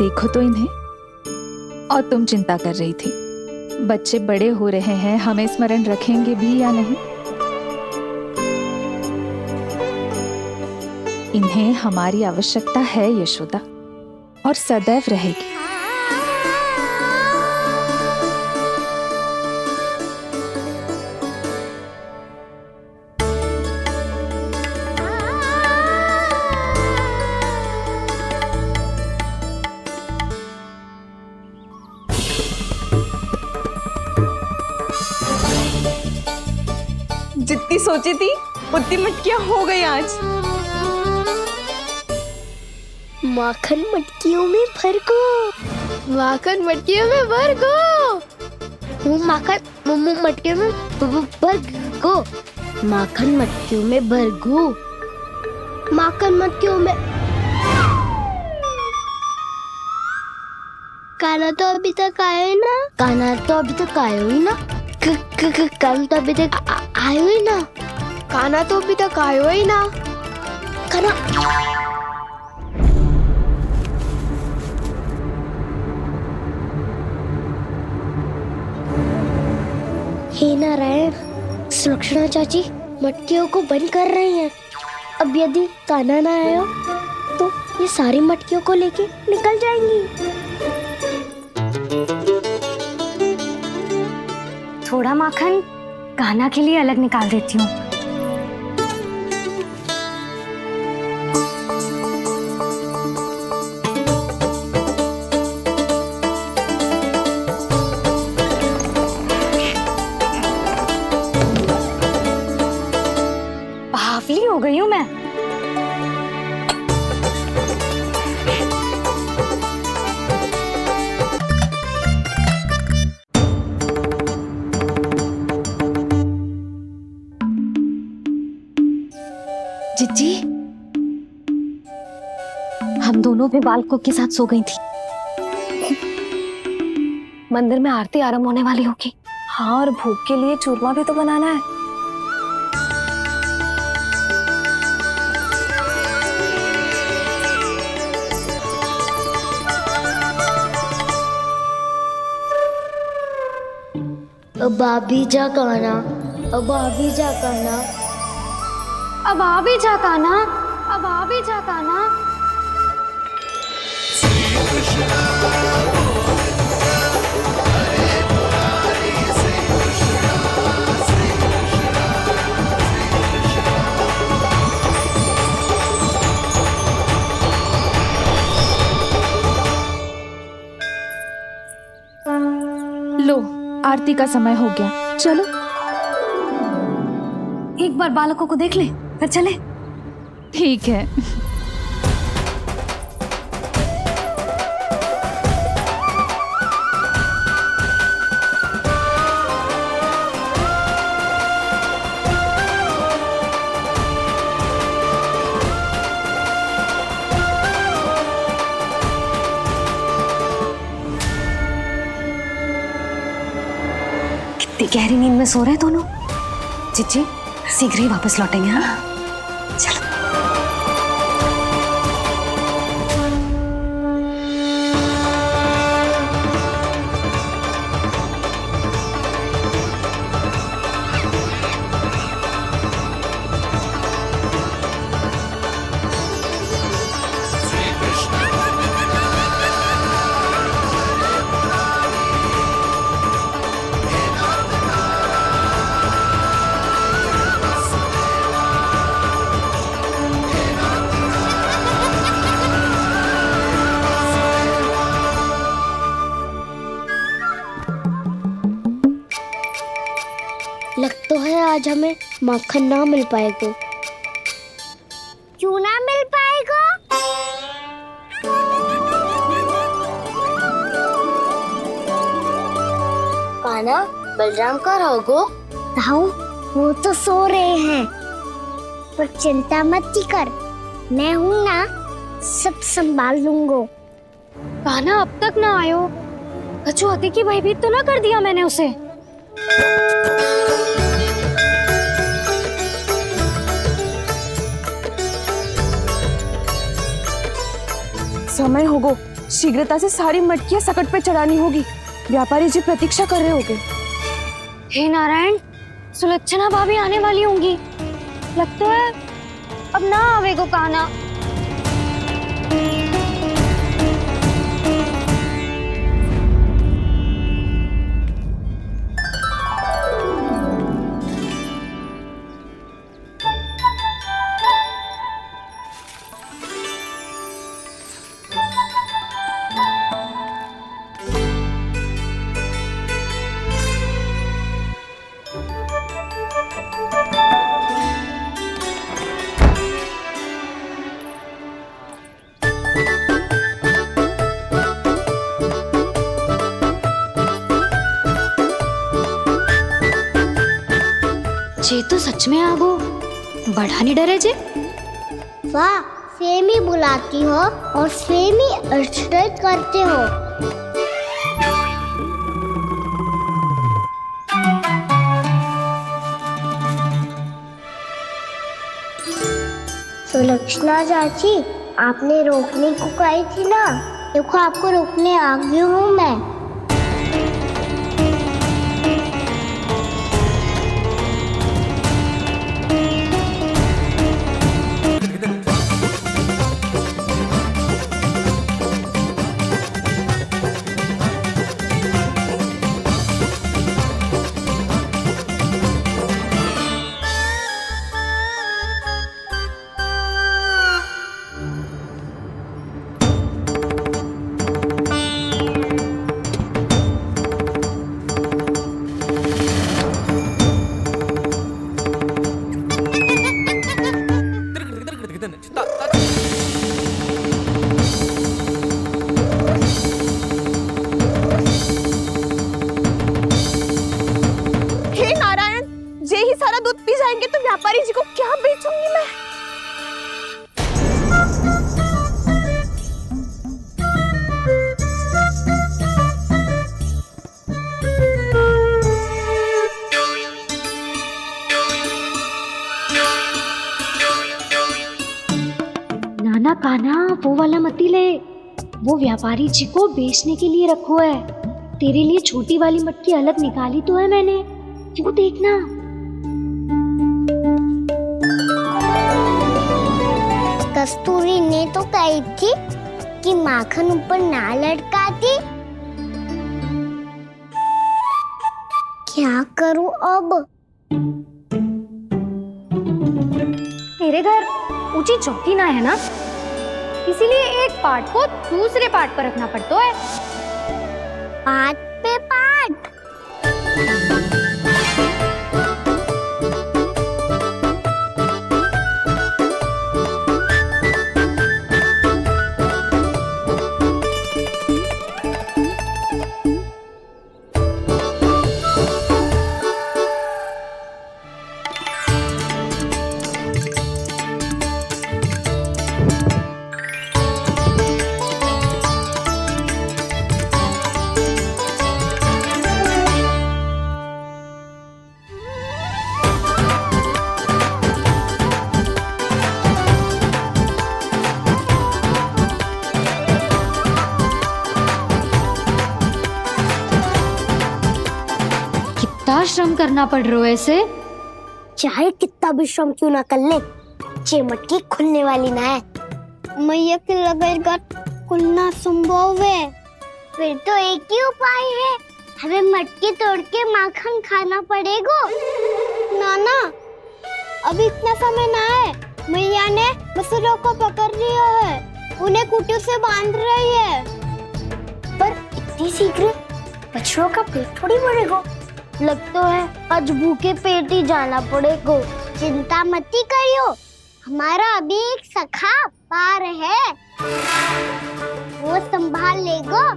देखो तो इन्हें। और तुम चिंता कर रही थी बच्चे बड़े हो रहे हैं, हमें स्मरण रखेंगे भी या नहीं। इन्हें हमारी आवश्यकता है यशोदा, और सदैव रहेगी। जितनी सोची थी उतनी मटकियां हो गई आज। माखन मटकियों में भर को, माखन मटकियों में भर को, माखन मटकियों में भर को, माखन मटकियों में भर को, माखन मटकियों में। काना तो अभी तक आया ही ना, काना तो अभी तक आया ही ना, काना तो अभी तक आयो ही ना, काना तो अभी तक आयो ही ना, काना। हे नारायण, सुलक्षणा चाची मटकियों को बंद कर रही हैं। अब यदि काना ना आया तो ये सारी मटकियों को लेके निकल जाएंगी। थोड़ा माखन कान्हा के लिए अलग निकाल देती हूँ। बावली हो गई हूँ मैं। जिज्जी, हम दोनों भी बालकों के साथ सो गई थी। मंदिर में आरती आरंभ होने वाली होगी। हाँ, और भूख के लिए चूरमा भी तो बनाना है। अब आ भी जा काना, अब आ भी जा काना, अब आ भी जा कान्हा, अब आ भी जा कान्हा। लो, आरती का समय हो गया, चलो। एक बार बालकों को देख ले, फिर चले। ठीक है। कितनी गहरी नींद में सो रहे हैं दोनों। जिज्जी शीघ्र ही वापस लौटेंगे। हाँ, चलो। लग तो है आज हमें माखन ना मिल पाएगा। क्यों ना मिल पाएगा? कान्हा, बलराम का रहोगो? ताऊ, वो तो सो रहे हैं, पर चिंता मत कर, मैं हूँ ना, सब संभाल लूंगा। कान्हा अब तक ना आयो, कचौती की भयभीत तो ना कर दिया मैंने उसे। समय होगो, शीघ्रता से सारी मटकियां सकट पे चढ़ानी होगी। व्यापारी जी प्रतीक्षा कर रहे होंगे। हे नारायण, सुलक्षणा भाभी आने वाली होंगी। लगता है अब ना आवेगो काना। जे तो सच में आगो बढ़ा नहीं डरे जे। वाह, सेम ही बुलाती हो और सेम ही अर्चना करते हो। सुलक्षणा चाची, आपने रोकने को कही थी ना, देखो आपको रोकने आ गई हूँ मैं। तो व्यापारी जी को क्या बेचूंगी मैं? नाना कान्हा, वो वाला मती ले, वो व्यापारी जी को बेचने के लिए रखो है। तेरे लिए छोटी वाली मटकी अलग निकाली तो है मैंने, वो देखना। कस्तूरी ने तो कही थी कि माखन ऊपर ना लटकाती। क्या करूं अब? तेरे घर ऊंची चौकी ना है ना, इसीलिए एक पार्ट को दूसरे पार्ट पर रखना पड़ता है। पार्ट पे पार्ट। श्रम करना पड़ रहा है इसे। चाहे कितना भी श्रम क्यों ना कर ले, ये मटकी खुलने वाली ना है। मैया के लगेगा खुलना संभव है। फिर तो एक ही उपाय है, हमें मटकी तोड़ के माखन खाना पड़ेगा। नाना, अभी इतना समय ना है। मैया ने बछड़ों को पकड़ लिया है, उन्हें कुटियों से बांध रही है। पर इतनी शीघ्र बछड़ों का पेट थोड़ी भरेगा। लगता है आज भूखे पेट ही जाना पड़ेगा। चिंता मत करियो, हमारा अभी एक सखा पार है, वो संभाल लेगा।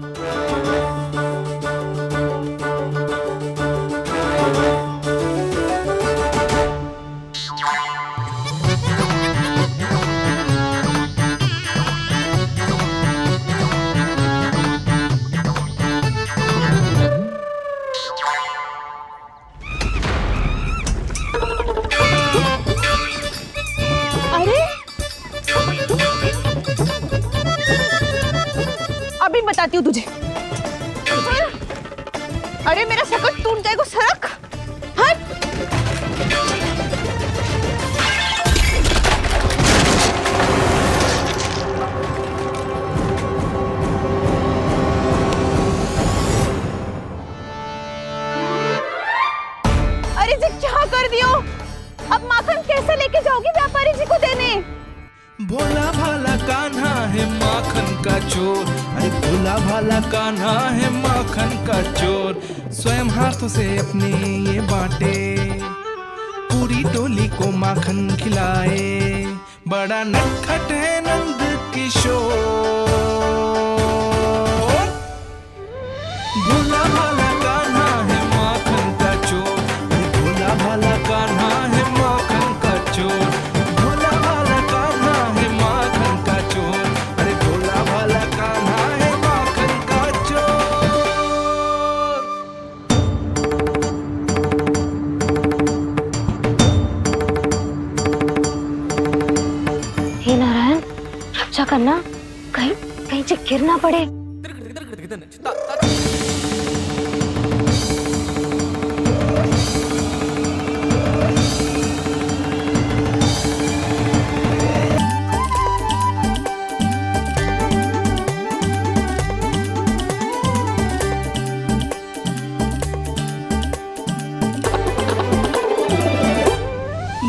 बताती हूँ तुझे। अरे मेरा सकट टूट जाएगा, सरक हट। अरे जी क्या कर दियो? अब माखन कैसे लेके जाओगी व्यापारी जी को देने? भोला भाला कान्हा है माखन का चोर, अरे भोला भाला कान्हा है माखन का चोर। स्वयं हाथों से अपने ये बांटे, पूरी टोली को माखन खिलाए। बड़ा नटखट है नंद किशोर। भोला भाला कान्हा है माखन का चोर, अरे भोला भाला कान्हा है माखन का चोर। भोला भाला कान्हा है माखन का चोर, अरे भोला भाला कान्हा है माखन का चोर। हे नारायण, रक्षा करना, कहीं कहीं से गिर ना पड़े।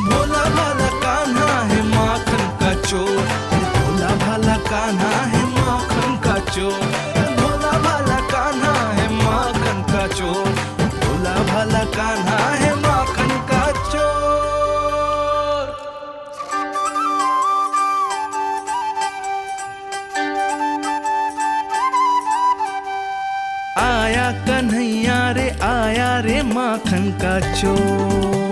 भोला भाला कान्हा है माखन का चोर, अरे भोला भाला कान्हा है माखन का चोर। भोला भाला कान्हा है माखन का चोर, भोला भाला कान्हा है माखन का चोर। आया कन्हैया रे आया रे माखन का चोर।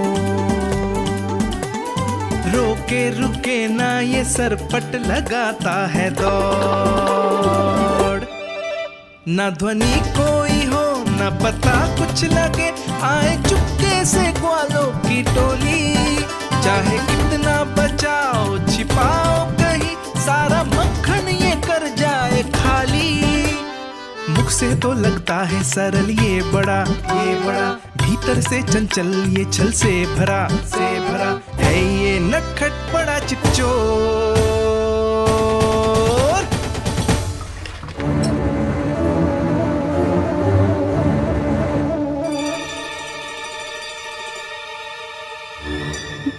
रोके रुके ना ये सरपट लगाता है दौड़। ना ध्वनि कोई हो ना पता कुछ लगे, आए चुपके से ग्वालों की टोली। चाहे कितना बचाओ छिपाओ कहीं, सारा मक्खन ये कर जाए खाली। मुख से तो लगता है सरल ये बड़ा भीतर से चंचल ये छल से भरा है ये नटखट बड़ा चिच्चोर।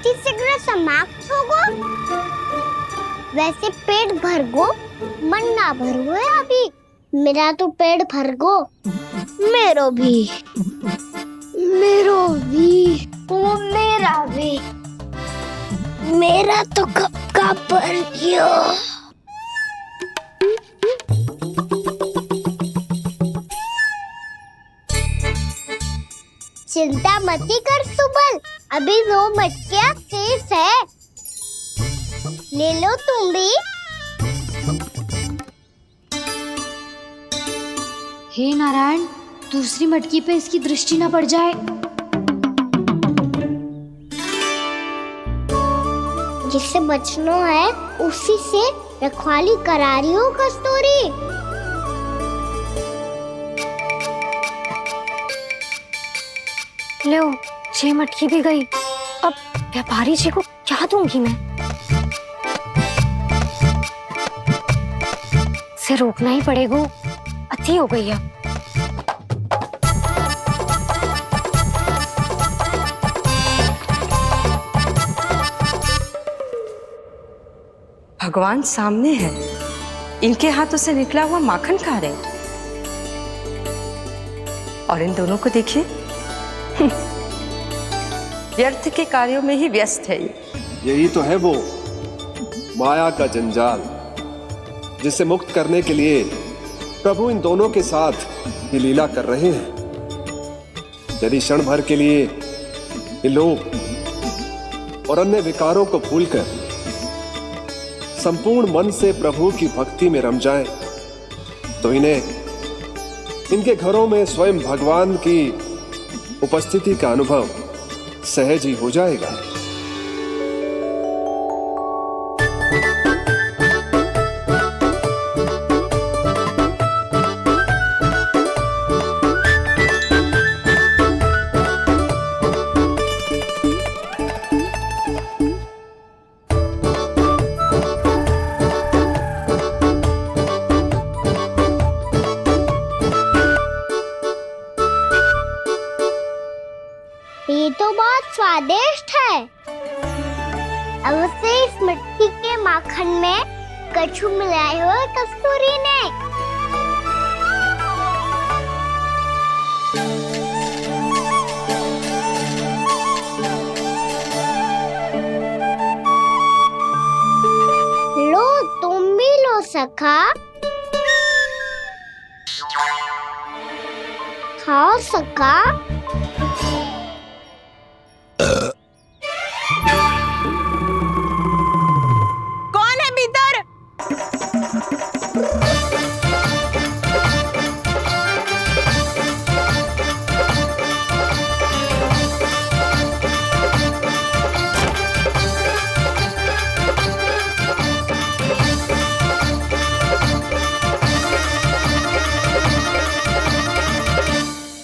तीसरा समाप्त होगो, वैसे पेट भर गो मन ना भर गो है अभी। मेरा तो पेट भर गो, मेरो भी वो मेरा भी, मेरा तो कब का भर गया। चिंता मती कर सुबल, अभी 2 मटकियाँ शेष है, ले लो तुम भी। हे नारायण, दूसरी मटकी पे इसकी दृष्टि न पड़ जाए। जिससे बचना है उसी से रखवाली करा रही हो कस्तूरी। लो, 6 मटकी भी गई। अब व्यापारी जी को क्या दूंगी मैं? इसे रोकना ही पड़ेगा, अति हो गई है। भगवान सामने है, इनके हाथों से निकला हुआ माखन खा रहे हैं। और इन दोनों को देखिए, व्यर्थ के कार्यों में ही व्यस्त है ये। यही तो है वो माया का जंजाल, जिसे मुक्त करने के लिए प्रभु इन दोनों के साथ ये लीला कर रहे हैं। यदि क्षण भर के लिए ये लोग और अन्य विकारों को भूलकर संपूर्ण मन से प्रभु की भक्ति में रम जाएं, तो इनके घरों में स्वयं भगवान की उपस्थिति का अनुभव सहज ही हो जाएगा। स्वादिष्ट है। अब से इस मिट्टी के माखन में कछु मिलाए हुए कस्तूरी ने। लो तुम भी लो सखा, खाओ सखा। कौन है भीतर?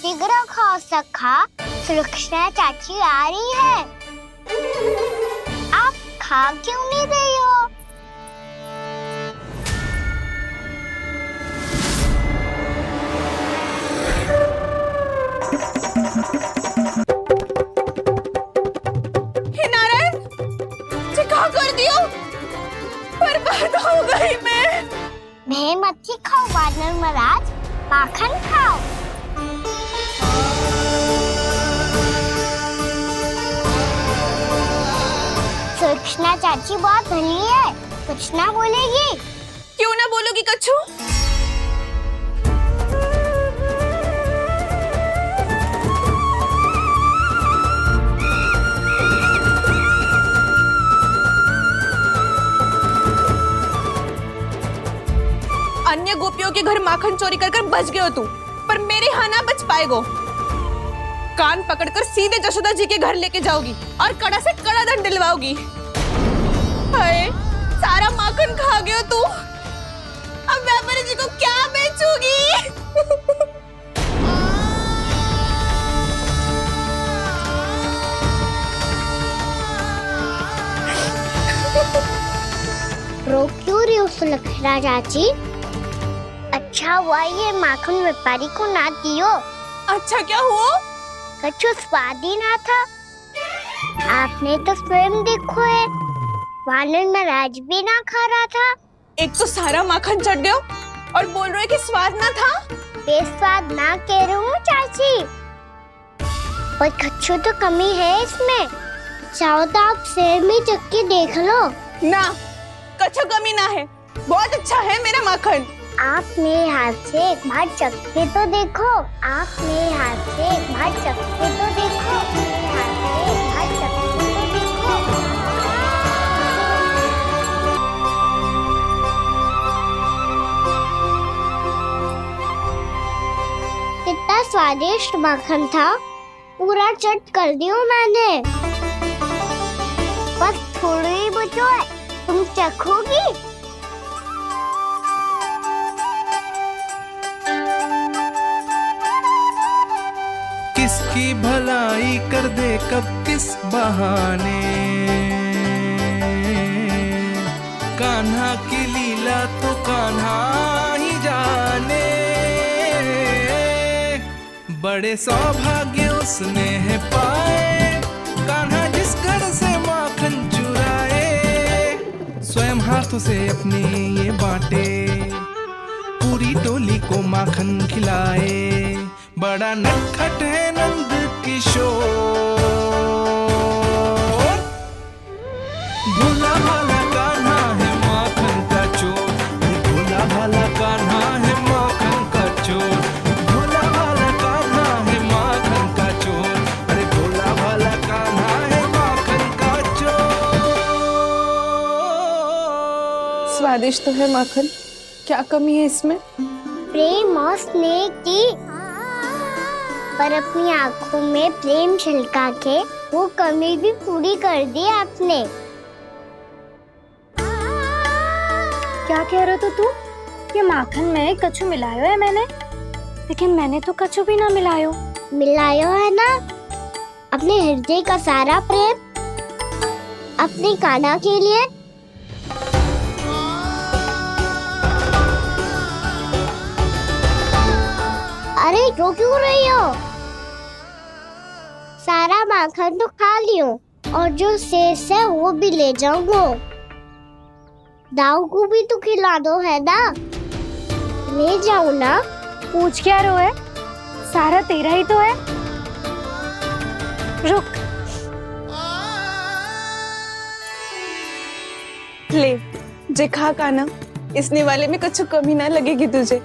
शीघ्र खाओ सखा, सुलक्षणा चाची आ रही है। आप खा क्यों नहीं रही हो? हे नारायण, ये क्या कर दियो? बर्बाद हो गई मैं। मच्छी खाओ वानर महाराज, माखन खाओ। सुलक्षणा चाची बहुत भली है, कुछ ना बोलेगी। क्यों ना बोलोगी कच्छू? अन्य गोपियों के घर माखन चोरी कर बच गए हो तू, पर मेरे यहाँ ना बच पाएगो। कान पकड़कर सीधे जशोदा जी के घर लेके जाओगी और कड़ा से कड़ा दंड दिलवाओगी। हाय, सारा माखन खा गए हो तू। अब व्यापारी जी को क्या बेचूगी? रो क्यों रही हो सुलक्षणा चाची? अच्छा हुआ ये माखन व्यापारी को ना दियो। अच्छा क्या हुआ? कछु स्वाद ही ना था। आपने तो स्वयं देखो है, वानर महाराज भी ना खा रहा था। एक तो सारा माखन चढ़ गयो और बोल रहे कि स्वाद ना था। बेस्वाद ना कह रही हूँ चाची, पर कछु तो कमी है इसमें। चाहो तो आप शहर में चक्की देख लो। ना, कछु कमी ना है, बहुत अच्छा है मेरा माखन। आप मेरे हाथ से एक बार चक्के तो देखो। आप मेरे हाथ से एक बार चक्के तो देखो। मेरे हाथ से एक बार चक्के तो देखो। कितना स्वादिष्ट माखन था, पूरा चट कर दियो मैंने। बस थोड़ी ही बचो है, तुम चखोगी? किसकी भलाई कर दे कब किस बहाने, कान्हा की लीला तो कान्हा ही जाने। बड़े सौभाग्य उसने है पाए, कान्हा जिस घर से माखन चुराए। स्वयं हाथों से अपने ये बांटे, पूरी टोली को माखन खिलाए। बड़ा नटखट है नंद किशोर, भोला भाला कान्हा है माखन का चोर। भोला भाला कान्हा है माखन का चोर। भोला भाला कान्हा है माखन का चोर। अरे भोला भाला कान्हा है माखन का चोर। स्वादिष्ट तो है माखन, क्या कमी है इसमें? प्रेम और स्नेह की, पर अपनी आंखों में प्रेम छलका के वो कमी भी पूरी कर दी आपने। क्या कह रहे हो तू? ये माखन में कछु मिलायो है मैंने, लेकिन मैंने तो कछु भी ना मिलायो। मिलायो है ना अपने हृदय का सारा प्रेम अपनी कान्हा के लिए। अरे रो क्यों रही हो? सारा माखन तो खा लियो और जो शेष है वो भी ले जाऊंगा। दाऊ को भी तो खिला दो, है ना? ले जाऊं ना? पूछ क्या रहो है, सारा तेरा ही तो है। रुक, ले जे खा खाना, इसने वाले में कुछ कमी ना लगेगी तुझे।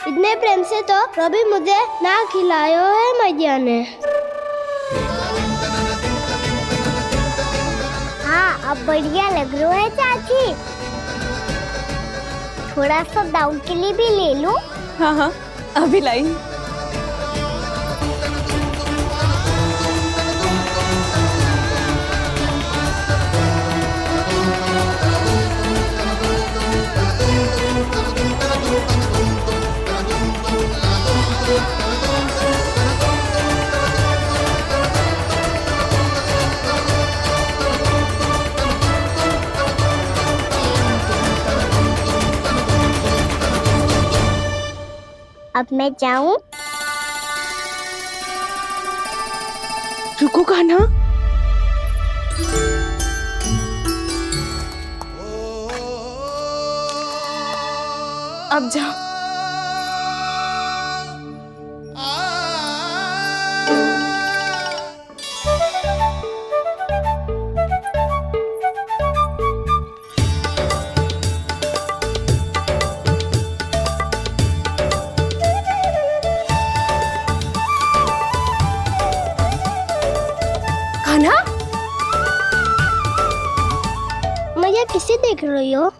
इतने प्रेम से तो कभी मुझे ना खिलायो है मैया ने। हाँ, अब बढ़िया लग रहा है चाची। थोड़ा सा दाऊ के लिए भी ले लो। हाँ हाँ, अभी लाई। अब मैं जाऊं? रुको कान्हा, अब जाओ। कान्हा, मैया किसे देख रही हो?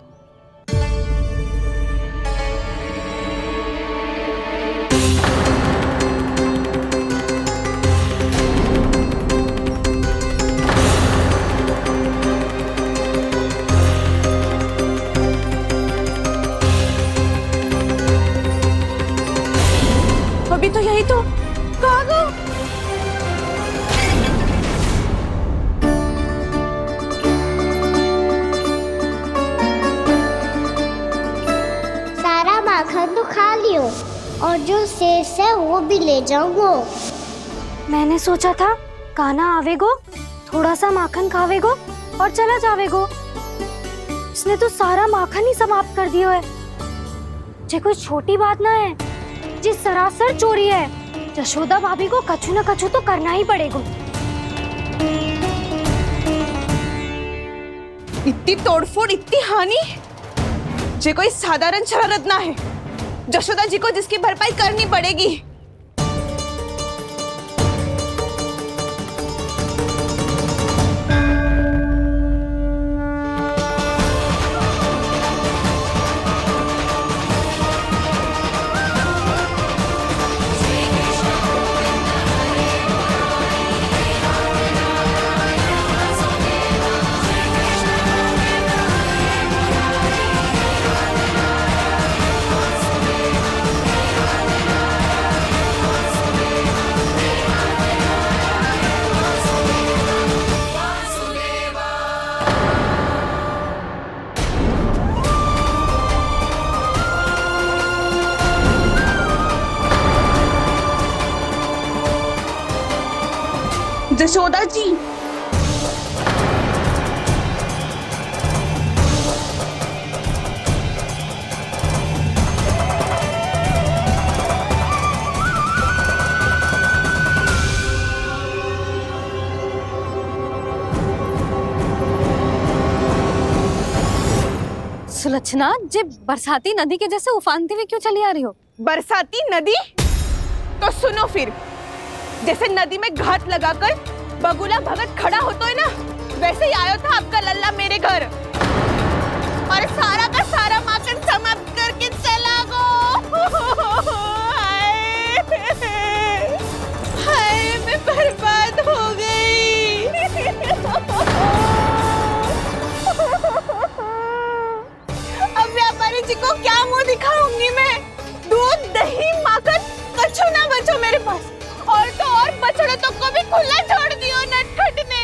अभी तो यही तो कहाँ गो? सारा माखन तो खा लियो और जो शेष है वो भी ले जाऊंगा। मैंने सोचा था कान्हा आवेगो, थोड़ा सा माखन खावेगो और चला जावेगो। इसने तो सारा माखन ही समाप्त कर दिया है। ये कोई छोटी बात ना है, जी सरासर चोरी है। यशोदा भाभी को कछु न कछु तो करना ही पड़ेगा। इतनी तोड़फोड़, इतनी हानि, ये कोई साधारण शरारत ना है। यशोदा जी को जिसकी भरपाई करनी पड़ेगी। यशोदा जी, सुलक्षणा, जे बरसाती नदी के जैसे उफानते हुए क्यों चली आ रही हो? बरसाती नदी? तो सुनो फिर, जैसे नदी में घाट लगाकर बगुला भगत खड़ा होता है ना, वैसे ही आया था आपका लल्ला मेरे घर और सारा का सारा माखन समाप्त करके चला गो। हाय, मैं बर्बाद हो गई। अब व्यापारी जी को क्या मुंह दिखाऊंगी मैं? दूध, दही, माखन कछु ना बचो मेरे पास। और तो और बछड़े तो को भी खुला छोड़ दियो नटखट ने।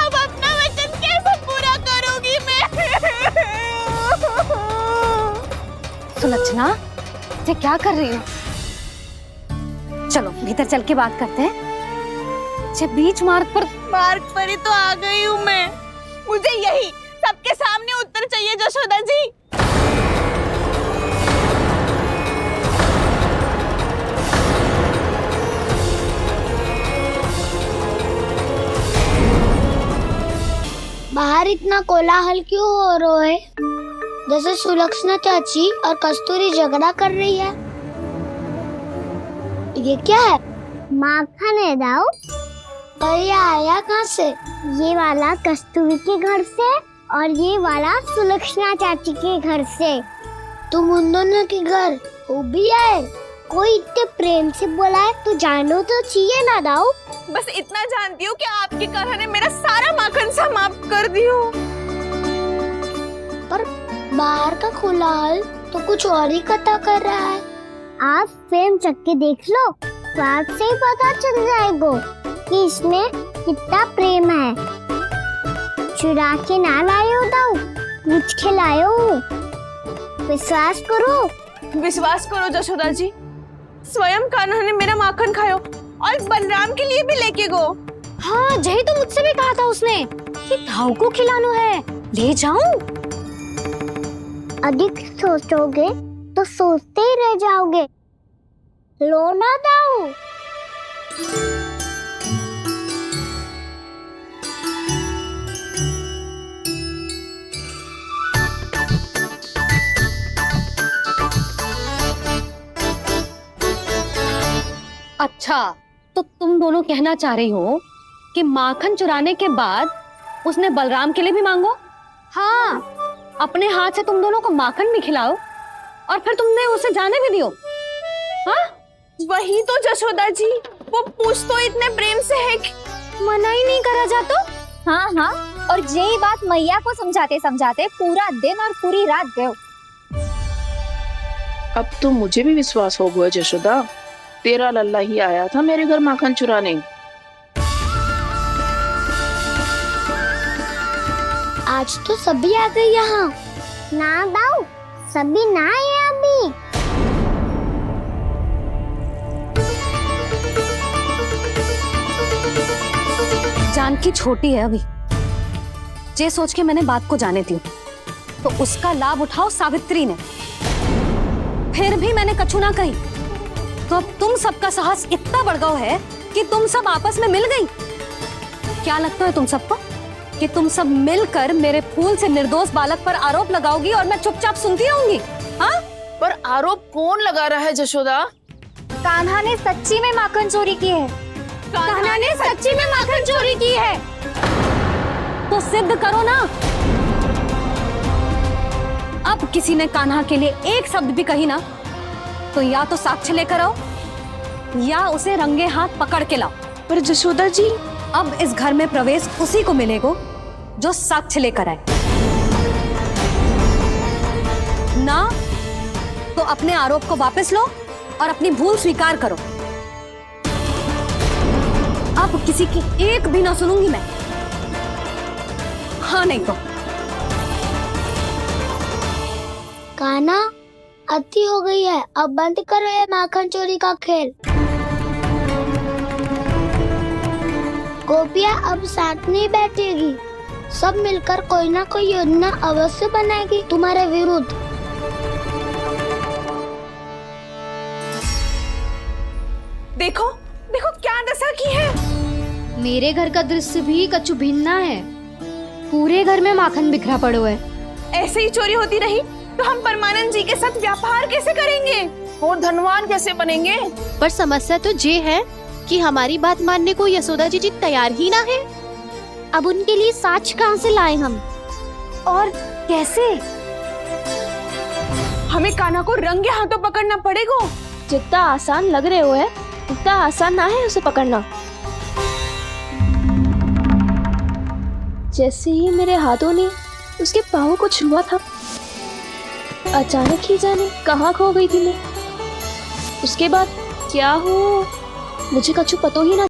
अब अपना वचन कैसे पूरा करूंगी मैं? सुलक्षणा, ये क्या कर रही हो? चलो भीतर चल के बात करते हैं। ये बीच मार्ग पर ही तो आ गई हूँ मैं। मुझे यही सबके सामने उत्तर चाहिए जशोदा जी। बाहर इतना कोलाहल क्यों हो रहा है? जैसे सुलक्षणा चाची और कस्तूरी झगड़ा कर रही है। ये क्या है? माखन है दाऊ। और ये आया कहाँ से? ये वाला कस्तूरी के घर से और ये वाला सुलक्षणा चाची के घर से। तुम उन दोनों के घर वो भी आए? कोई इतने प्रेम से बोला है तो जानो तो चाहिए ना दाऊ। बस इतना जानती हूँ कि आपके कारण ने मेरा सारा माखन समाप्त कर दियो। पर बाहर का कोलाहल तो कुछ और ही कथा कर रहा है। आप फिल्म चख के देख लो तो आपसे ही पता चल जाएगा कि इसमें कितना प्रेम है। चुरा के ना लायो दाऊ, पूछ के लायो। विश्वास करो जशोदा जी। स्वयं कान्हा ने मेरा माखन खायो और बलराम के लिए भी लेके गो। हाँ, यही तो मुझसे भी कहा था उसने कि दाऊ को खिलाना है, ले जाऊं। अधिक सोचोगे तो सोचते ही रह जाओगे। लो ना दाऊ। अच्छा, तो तुम दोनों कहना चाह रही हो कि माखन चुराने के बाद उसने बलराम के लिए भी मांगो? हाँ, अपने हाथ से तुम दोनों को माखन भी खिलाओ और फिर तुमने उसे जाने भी दियो। हाँ? वही तो जशोदा जी, वो पूछ तो इतने प्रेम से है कि मना ही नहीं करा जाता। हाँ हाँ, और यही बात मैया को समझाते समझाते पूरा दिन और पूरी रात गयो। अब तो मुझे भी विश्वास हो गया जशोदा, तेरा लल्ला ही आया था मेरे घर माखन चुराने। आज तो सभी आ गए यहाँ। ना दाऊ, सभी ना आए अभी। जानकी छोटी है अभी, ये सोच के मैंने बात को जाने दी तो उसका लाभ उठाओ सावित्री ने। फिर भी मैंने कछु ना कही तो अब तुम सबका साहस इतना बढ़ गया है कि तुम सब आपस में मिल गई। क्या लगता है तुम सबको कि तुम सब मिलकर मेरे फूल से निर्दोष बालक पर आरोप लगाओगी और मैं चुपचाप सुनती रहूंगी? हाँ? पर आरोप कौन लगा रहा है जशोदा? कान्हा ने सच्ची में माखन चोरी की है। कान्हा ने सच्ची में माखन चोरी की है। तो सिद्ध करो ना। अब किसी ने कान्हा के लिए एक शब्द भी कही ना तो या तो साक्ष्य लेकर आओ या उसे रंगे हाथ पकड़ के लाओ। पर जशोदा जी, अब इस घर में प्रवेश उसी को मिलेगा जो साक्ष्य लेकर आए। ना तो अपने आरोप को वापस लो और अपनी भूल स्वीकार करो। अब किसी की एक भी ना सुनूंगी मैं। हाँ नहीं तो कान्हा, अति हो गई है, अब बंद करो ये माखन चोरी का खेल। गोपिया अब साथ नहीं बैठेगी, सब मिलकर कोई ना कोई योजना अवश्य बनाएगी तुम्हारे विरुद्ध। देखो देखो क्या दशा की है। मेरे घर का दृश्य भी कछु भिन्न है। पूरे घर में माखन बिखरा पड़ो है। ऐसे ही चोरी होती रही तो हम परमानंद जी के साथ व्यापार कैसे करेंगे और धनवान कैसे बनेंगे? पर समस्या तो ये है कि हमारी बात मानने को यशोदा जी तैयार ही ना है। अब उनके लिए साक्ष्य कहाँ से लाएं हम और कैसे? हमें कान्हा को रंगे हाथों पकड़ना पड़ेगा। जितना आसान लग रहे हो है उतना आसान ना है उसे पकड़ना। जैसे ही मेरे हाथों ने उसके पाँव को छुआ था, अचानक ही जाने कहाँ खो गई थी मैं। उसके बाद क्या हो मुझे कछु पता ही ना